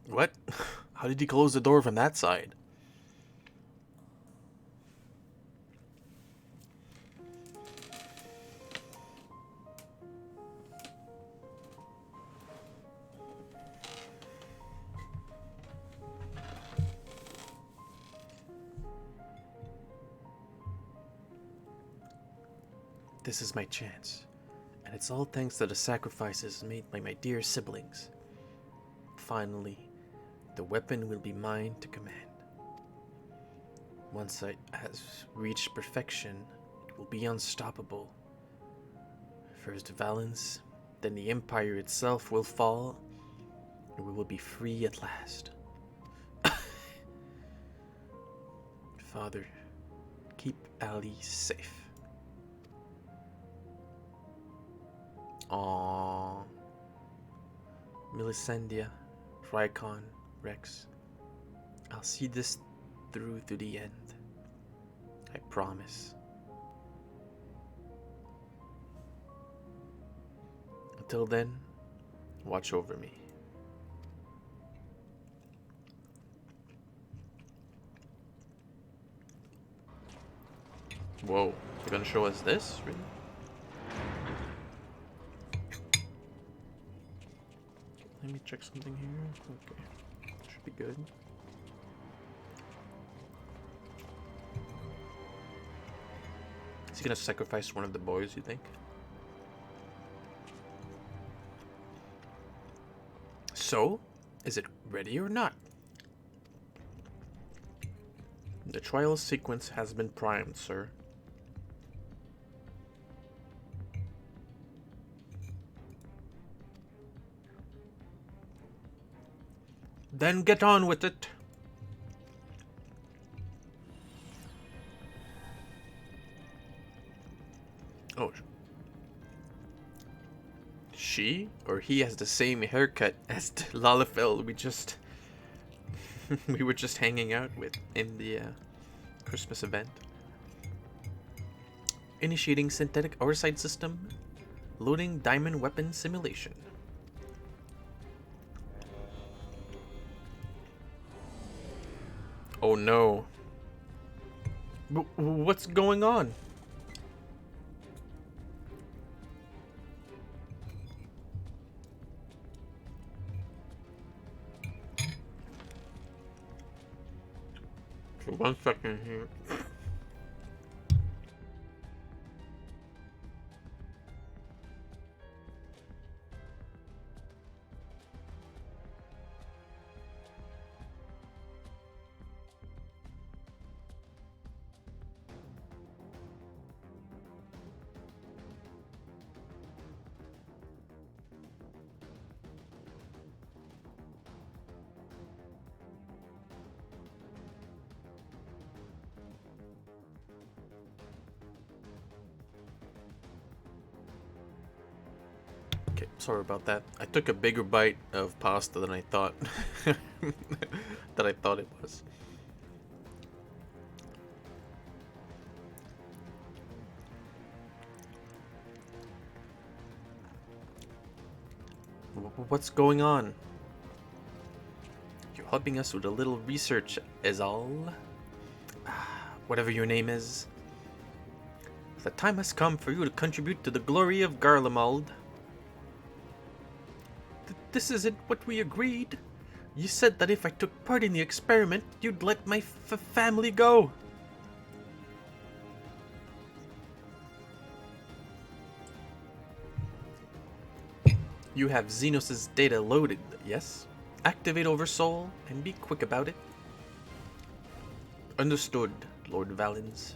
What? How did he close the door from that side? This is my chance, and it's all thanks to the sacrifices made by my dear siblings. Finally, the weapon will be mine to command. Once it has reached perfection, it will be unstoppable. First Valens, then the Empire itself will fall, and we will be free at last. Father, keep Ali safe. Aww. Melisandria, Rykon, Rex. I'll see this through to the end. I promise. Until then, watch over me. Whoa, you're gonna show us this? Really? Let me check something here. Okay, should be good. Is he gonna sacrifice one of the boys, you think? So, is it ready or not? The trial sequence has been primed, sir. Then get on with it. Oh. She or he has the same haircut as Lalafell we were just hanging out with in the Christmas event. Initiating synthetic oversight system. Loading diamond weapon simulation. Oh no. What's going on? For 1 second here. Okay, sorry about that. I took a bigger bite of pasta than I thought it was. What's going on? You're helping us with a little research is all. Whatever your name is. the time has come for you to contribute to the glory of Garlemald. This isn't what we agreed. You said that if I took part in the experiment, you'd let my family go. You have Xenos' data loaded, yes? Activate Oversoul and be quick about it. Understood, Lord Valens.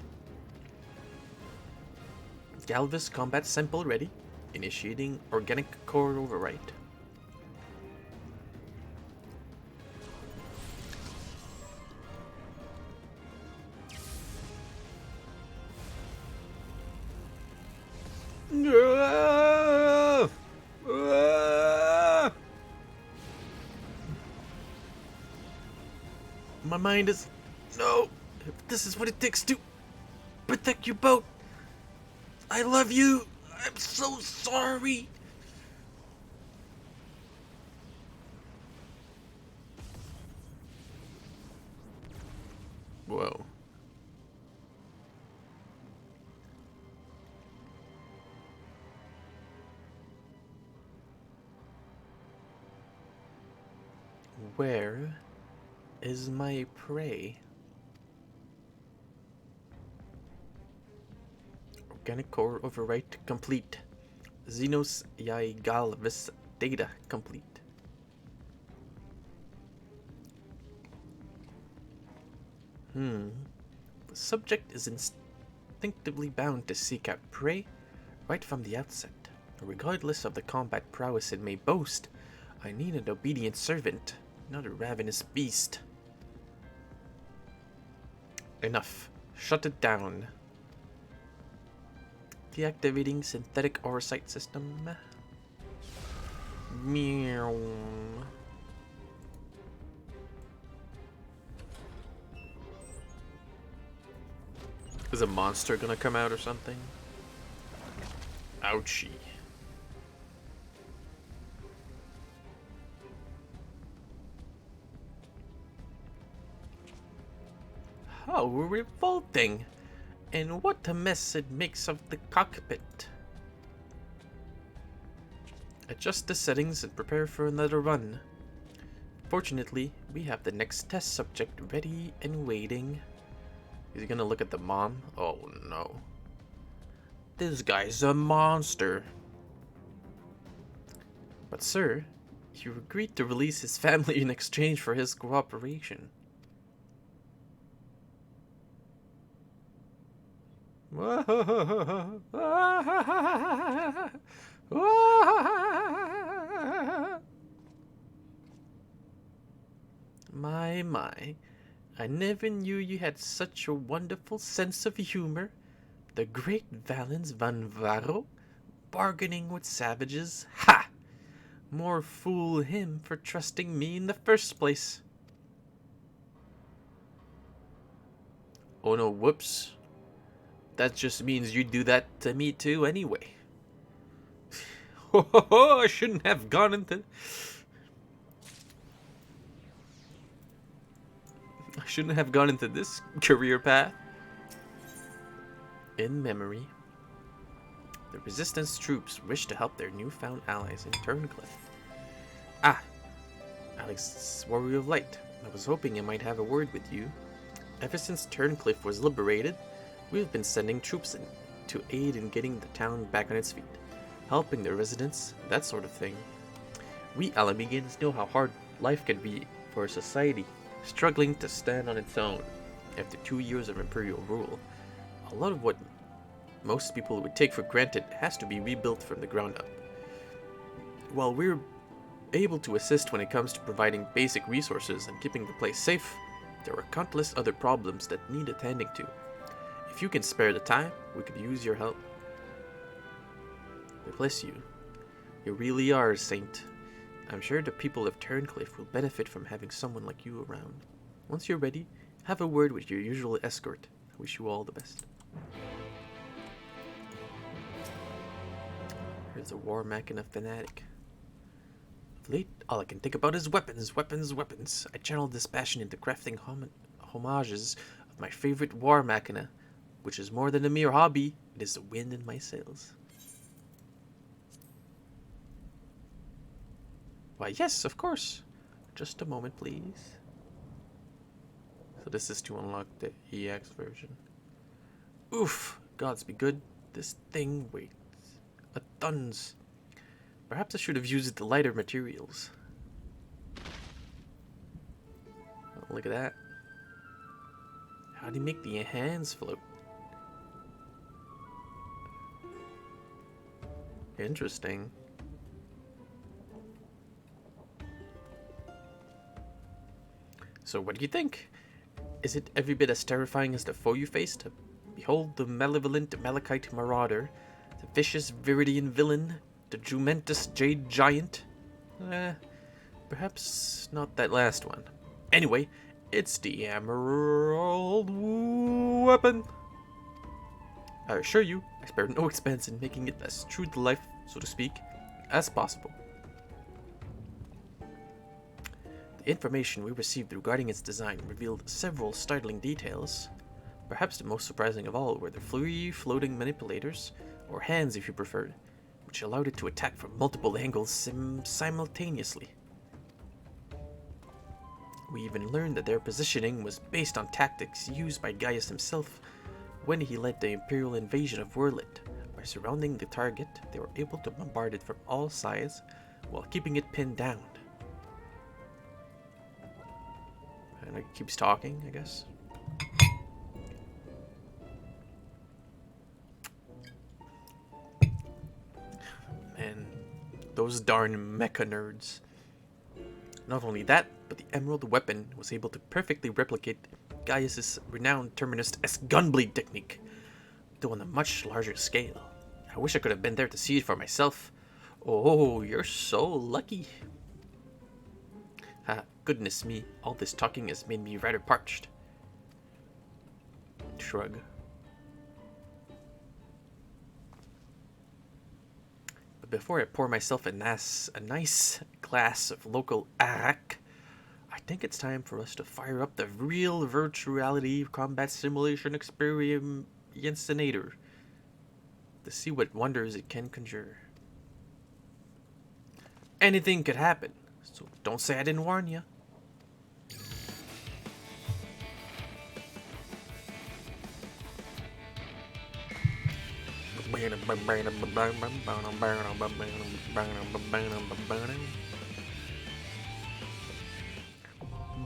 Galvus combat sample ready. Initiating organic core overwrite. My mind is... No! This is what it takes to protect you both! I love you! I'm so sorry! Whoa. Where is my prey? Organic core overwrite complete. Xenos Yai Galvis data complete. The subject is instinctively bound to seek out prey right from the outset. Regardless of the combat prowess it may boast, I need an obedient servant, not a ravenous beast. Enough. Shut it down. Deactivating synthetic orosight system. Meow. Is a monster gonna come out or something? Ouchie. How revolting! And what a mess it makes of the cockpit. Adjust the settings and prepare for another run. Fortunately, we have the next test subject ready and waiting. Is he gonna look at the mom? Oh no. This guy's a monster. But sir, you agreed to release his family in exchange for his cooperation. My, I never knew you had such a wonderful sense of humor. The great Valens van Varro, bargaining with savages. Ha! More fool him for trusting me in the first place. Oh no, whoops. That just means you do that to me too anyway. I shouldn't have gone into... I shouldn't have gone into this career path. In memory, the Resistance troops wish to help their newfound allies in Turncliffe. Ah, Alex, Warrior of Light. I was hoping I might have a word with you. Ever since Turncliffe was liberated, we've been sending troops in to aid in getting the town back on its feet, helping the residents, that sort of thing. We Alamegans know how hard life can be for a society struggling to stand on its own after 2 years of imperial rule. A lot of what most people would take for granted has to be rebuilt from the ground up. While we're able to assist when it comes to providing basic resources and keeping the place safe, there are countless other problems that need attending to. If you can spare the time, we could use your help. Bless you. You really are a saint. I'm sure the people of Turncliffe will benefit from having someone like you around. Once you're ready, have a word with your usual escort. I wish you all the best. Here's a War Machina fanatic. Of late, all I can think about is weapons, weapons, weapons. I channeled this passion into crafting homages of my favorite War Machina, which is more than a mere hobby. It is the wind in my sails. Why, yes, of course. Just a moment, please. So this is to unlock the EX version. Oof! Gods be good. This thing weighs a tons. Perhaps I should have used the lighter materials. Oh, look at that. How do you make the hands float? Interesting. So what do you think? Is it every bit as terrifying as the foe you faced? Behold the malevolent Malachite marauder, the vicious Viridian villain, the Jumentus Jade Giant? Perhaps not that last one. Anyway, it's the Emerald Weapon. I assure you, I spared no expense in making it as true to life, so to speak, as possible. The information we received regarding its design revealed several startling details. Perhaps the most surprising of all were the free-floating manipulators, or hands if you preferred, which allowed it to attack from multiple angles simultaneously. We even learned that their positioning was based on tactics used by Gaius himself when he led the Imperial invasion of Werlyt. By surrounding the target, they were able to bombard it from all sides while keeping it pinned down. And it keeps talking, I guess. Man, those darn mecha nerds. Not only that, but the Emerald Weapon was able to perfectly replicate Gaius' renowned Terminus S gunblade technique, though on a much larger scale. I wish I could have been there to see it for myself. Oh, you're so lucky. Ah, goodness me, all this talking has made me rather parched. Shrug. But before I pour myself a nice glass of local arak, I think it's time for us to fire up the real virtual reality combat simulation experiencinator to see what wonders it can conjure. Anything could happen, so don't say I didn't warn you.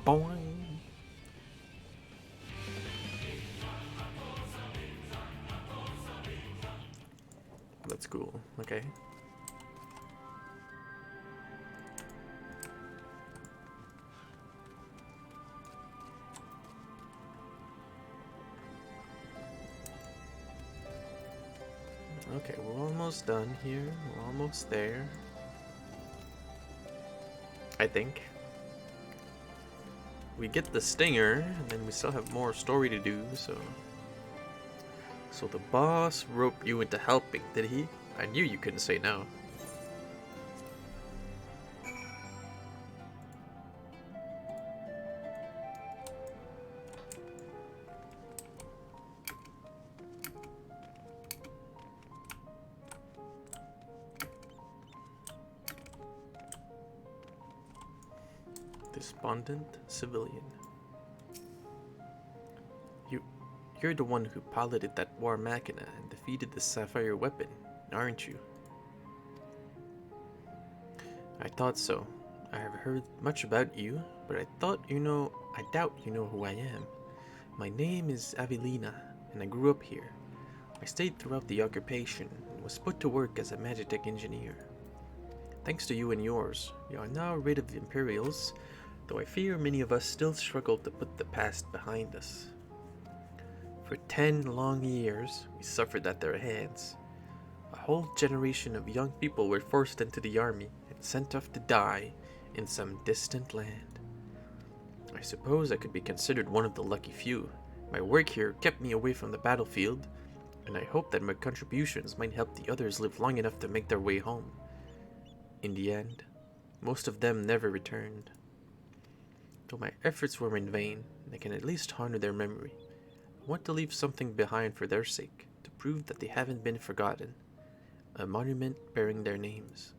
Boing. That's cool. Okay. Okay, we're almost done here. We're almost there. I think. We get the stinger, and then we still have more story to do, so... So the boss roped you into helping, did he? I knew you couldn't say no. Despondent civilian. You're the one who piloted that war machina and defeated the sapphire weapon, aren't you? I thought so. I have heard much about you, but I doubt you know who I am. My name is Avelina, and I grew up here. I stayed throughout the occupation and was put to work as a magitech engineer. Thanks to you and yours, we are now rid of the Imperials, though I fear many of us still struggle to put the past behind us. For 10 long years, we suffered at their hands. A whole generation of young people were forced into the army and sent off to die in some distant land. I suppose I could be considered one of the lucky few. My work here kept me away from the battlefield, and I hope that my contributions might help the others live long enough to make their way home. In the end, most of them never returned. Though my efforts were in vain, I can at least honor their memory. I want to leave something behind for their sake. to prove that they haven't been forgotten. A monument bearing their names.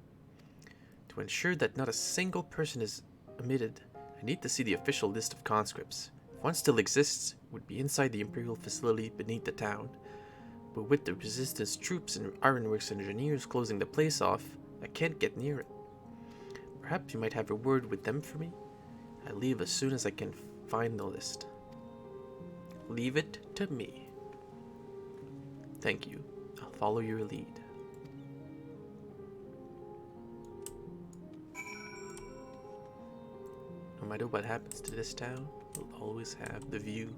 To ensure that not a single person is omitted, I need to see the official list of conscripts. If one still exists, it would be inside the Imperial facility beneath the town. But with the resistance troops and ironworks engineers closing the place off, I can't get near it. Perhaps you might have a word with them for me? I leave as soon as I can find the list. Leave it to me. Thank you. I'll follow your lead. No matter what happens to this town, we'll always have the view.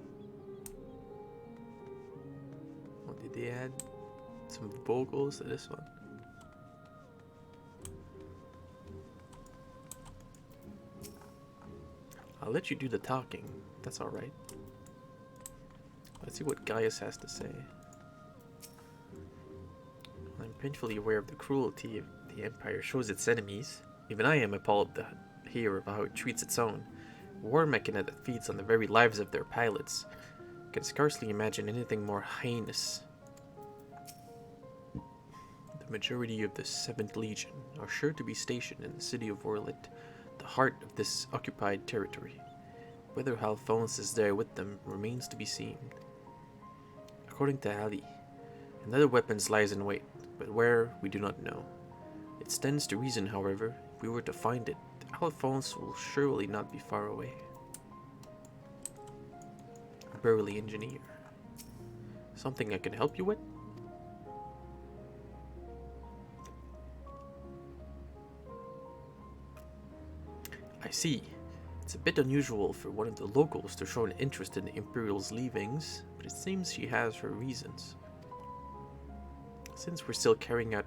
What did they add? Some vocals to this one. I'll let you do the talking. That's alright. Let's see what Gaius has to say. I'm painfully aware of the cruelty the Empire shows its enemies. Even I am appalled to hear of how it treats its own. A war machina that feeds on the very lives of their pilots. I can scarcely imagine anything more heinous. The majority of the 7th Legion are sure to be stationed in the city of Werlyt, the heart of this occupied territory. Whether Alphonse is there with them remains to be seen. According to Ali, another weapon lies in wait, but where we do not know. It stands to reason, however, if we were to find it, Alphonse will surely not be far away. Burly engineer. Something I can help you with? I see. It's a bit unusual for one of the locals to show an interest in the Imperial's leavings, but it seems she has her reasons. Since we're still carrying out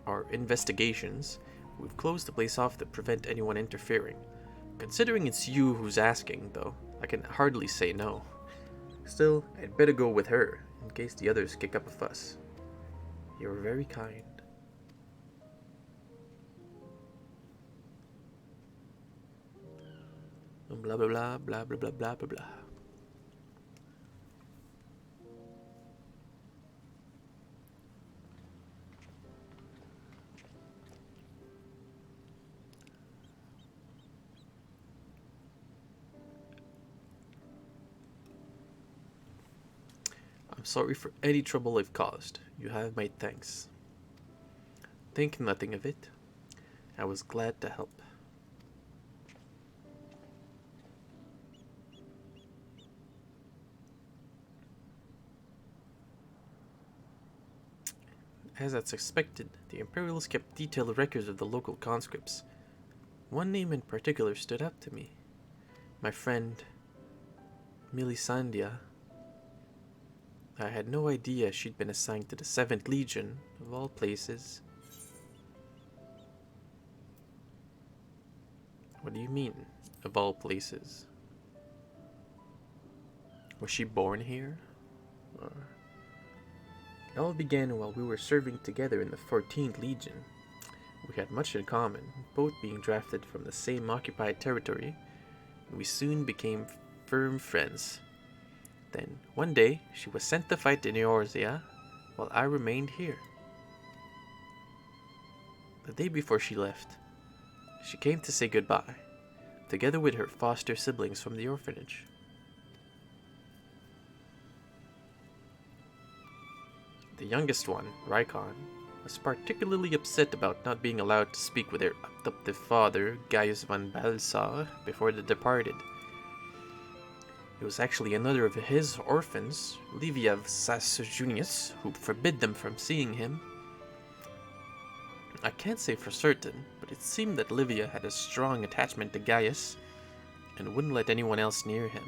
our investigations, we've closed the place off to prevent anyone interfering. Considering it's you who's asking, though, I can hardly say no. Still, I'd better go with her, in case the others kick up a fuss. You're very kind. Blah blah blah blah blah blah blah blah blah. I'm sorry for any trouble I've caused. You have my thanks. Think nothing of it. I was glad to help. As I'd suspected, the Imperials kept detailed records of the local conscripts. One name in particular stood out to me. My friend, Milisandia. I had no idea she'd been assigned to the 7th Legion, of all places. What do you mean, of all places? Was she born here? Or... It all began while we were serving together in the 14th Legion. We had much in common, both being drafted from the same occupied territory, and we soon became firm friends. Then, one day, she was sent to fight in Eorzea, while I remained here. The day before she left, she came to say goodbye, together with her foster siblings from the orphanage. The youngest one, Rykon, was particularly upset about not being allowed to speak with her adoptive father, Gaius von Balsar, before they departed. It was actually another of his orphans, Livia of Sassajunius, who forbid them from seeing him. I can't say for certain, but it seemed that Livia had a strong attachment to Gaius, and wouldn't let anyone else near him.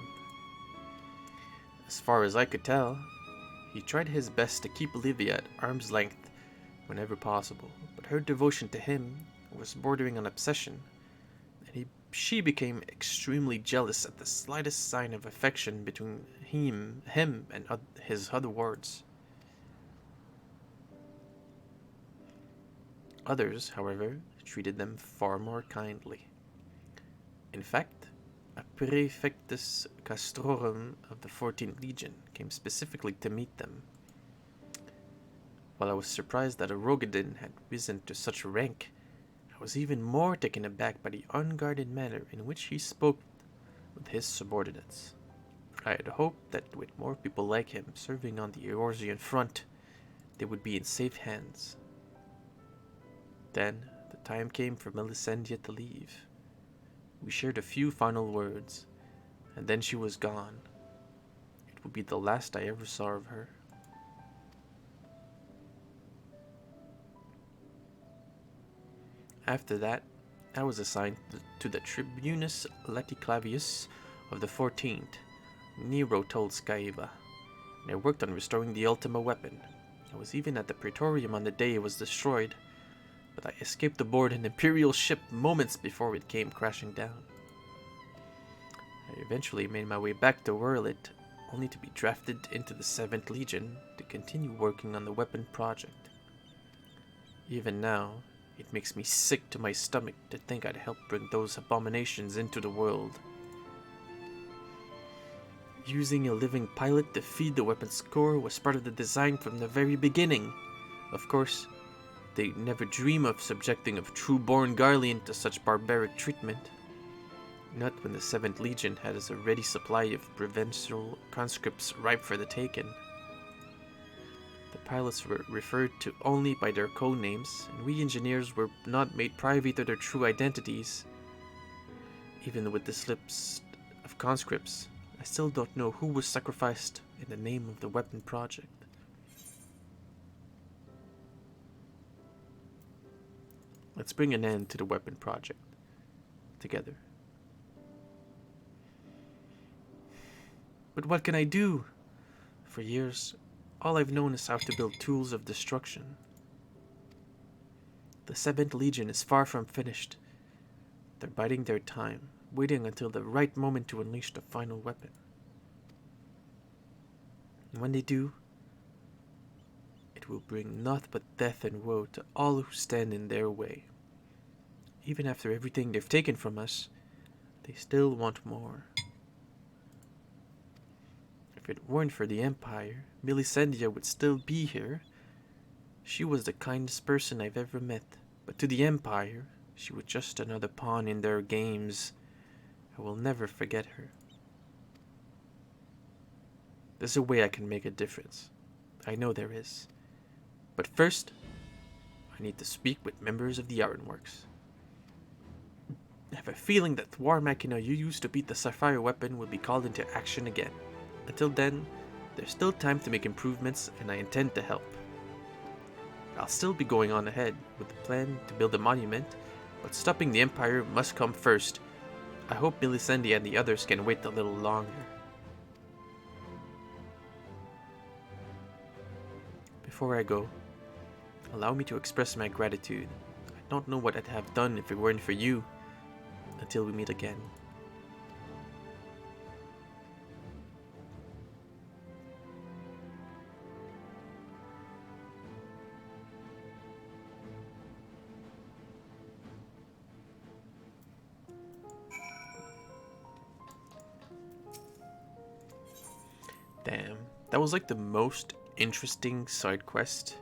As far as I could tell, he tried his best to keep Livia at arm's length whenever possible, but her devotion to him was bordering on obsession, and she became extremely jealous at the slightest sign of affection between him and his other wards. Others, however, treated them far more kindly. In fact, a Praefectus Castrorum of the 14th Legion came specifically to meet them. While I was surprised that a Rogadin had risen to such rank, I was even more taken aback by the unguarded manner in which he spoke with his subordinates. I had hoped that with more people like him serving on the Eorzean front, they would be in safe hands. Then, the time came for Melissendia to leave. We shared a few final words, and then she was gone. It would be the last I ever saw of her. After that, I was assigned to the Tribunus Laticlavius of the 14th, Nero told Scaeva, and I worked on restoring the Ultima weapon. I was even at the Praetorium on the day it was destroyed, but I escaped aboard an Imperial ship moments before it came crashing down. I eventually made my way back to Werlyt, only to be drafted into the 7th Legion to continue working on the weapon project. Even now, it makes me sick to my stomach to think I'd help bring those abominations into the world. Using a living pilot to feed the weapon's core was part of the design from the very beginning. Of course, they'd never dream of subjecting a true-born Garlean to such barbaric treatment. Not when the 7th Legion has a ready supply of provincial conscripts ripe for the taking. The pilots were referred to only by their code names, and we engineers were not made privy to their true identities. Even with the slips of conscripts, I still don't know who was sacrificed in the name of the weapon project. Let's bring an end to the weapon project together. But what can I do? For years, all I've known is how to build tools of destruction. The 7th Legion is far from finished. They're biding their time, waiting until the right moment to unleash the final weapon. And when they do, it will bring naught but death and woe to all who stand in their way. Even after everything they've taken from us, they still want more. If it weren't for the Empire, Melissendia would still be here. She was the kindest person I've ever met, but to the Empire, she was just another pawn in their games. I will never forget her. There's a way I can make a difference. I know there is. But first, I need to speak with members of the Ironworks. I have a feeling that the war machina you used to beat the Sapphire weapon will be called into action again. Until then, there's still time to make improvements, and I intend to help. I'll still be going on ahead with the plan to build a monument, but stopping the Empire must come first. I hope Melissendia and the others can wait a little longer. Before I go, allow me to express my gratitude. I don't know what I'd have done if it weren't for you. Until we meet again. Damn, that was like the most interesting side quest,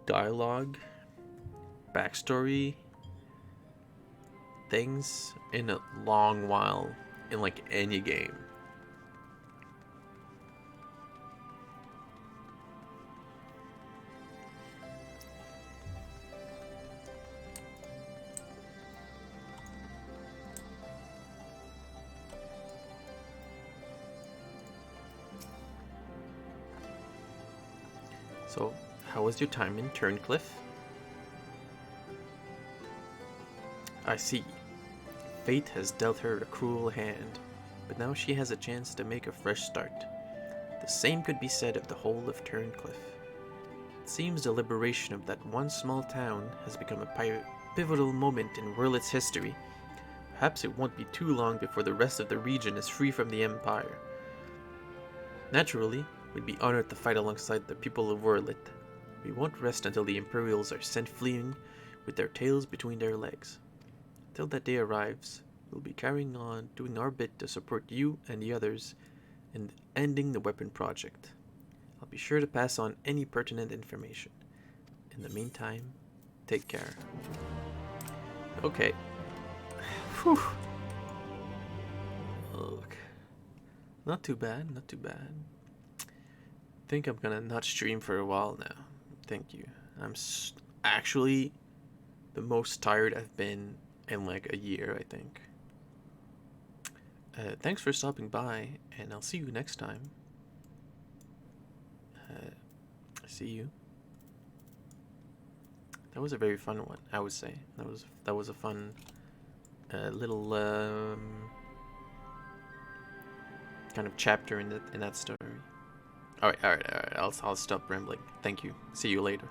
dialogue, backstory things in a long while in like any game. So, how was your time in Turncliffe? I see. Fate has dealt her a cruel hand, but now she has a chance to make a fresh start. The same could be said of the whole of Turncliffe. It seems the liberation of that one small town has become a pivotal moment in Werlyt's history. Perhaps it won't be too long before the rest of the region is free from the Empire. Naturally, we'd be honored to fight alongside the people of Werlyt. We won't rest until the Imperials are sent fleeing with their tails between their legs. Till that day arrives, we'll be carrying on doing our bit to support you and the others in ending the weapon project. I'll Be sure to pass on any pertinent information. In the meantime, take care. Okay. Whew. Look. Not too bad, not too bad. Think I'm gonna not stream for a while now. Thank you. I'm actually the most tired I've been in like a year, I think. Thanks for stopping by, and I'll see you next time. See you. That was a very fun one, I would say. That was a fun little kind of chapter in that story. All right. I'll stop rambling. Thank you. See you later.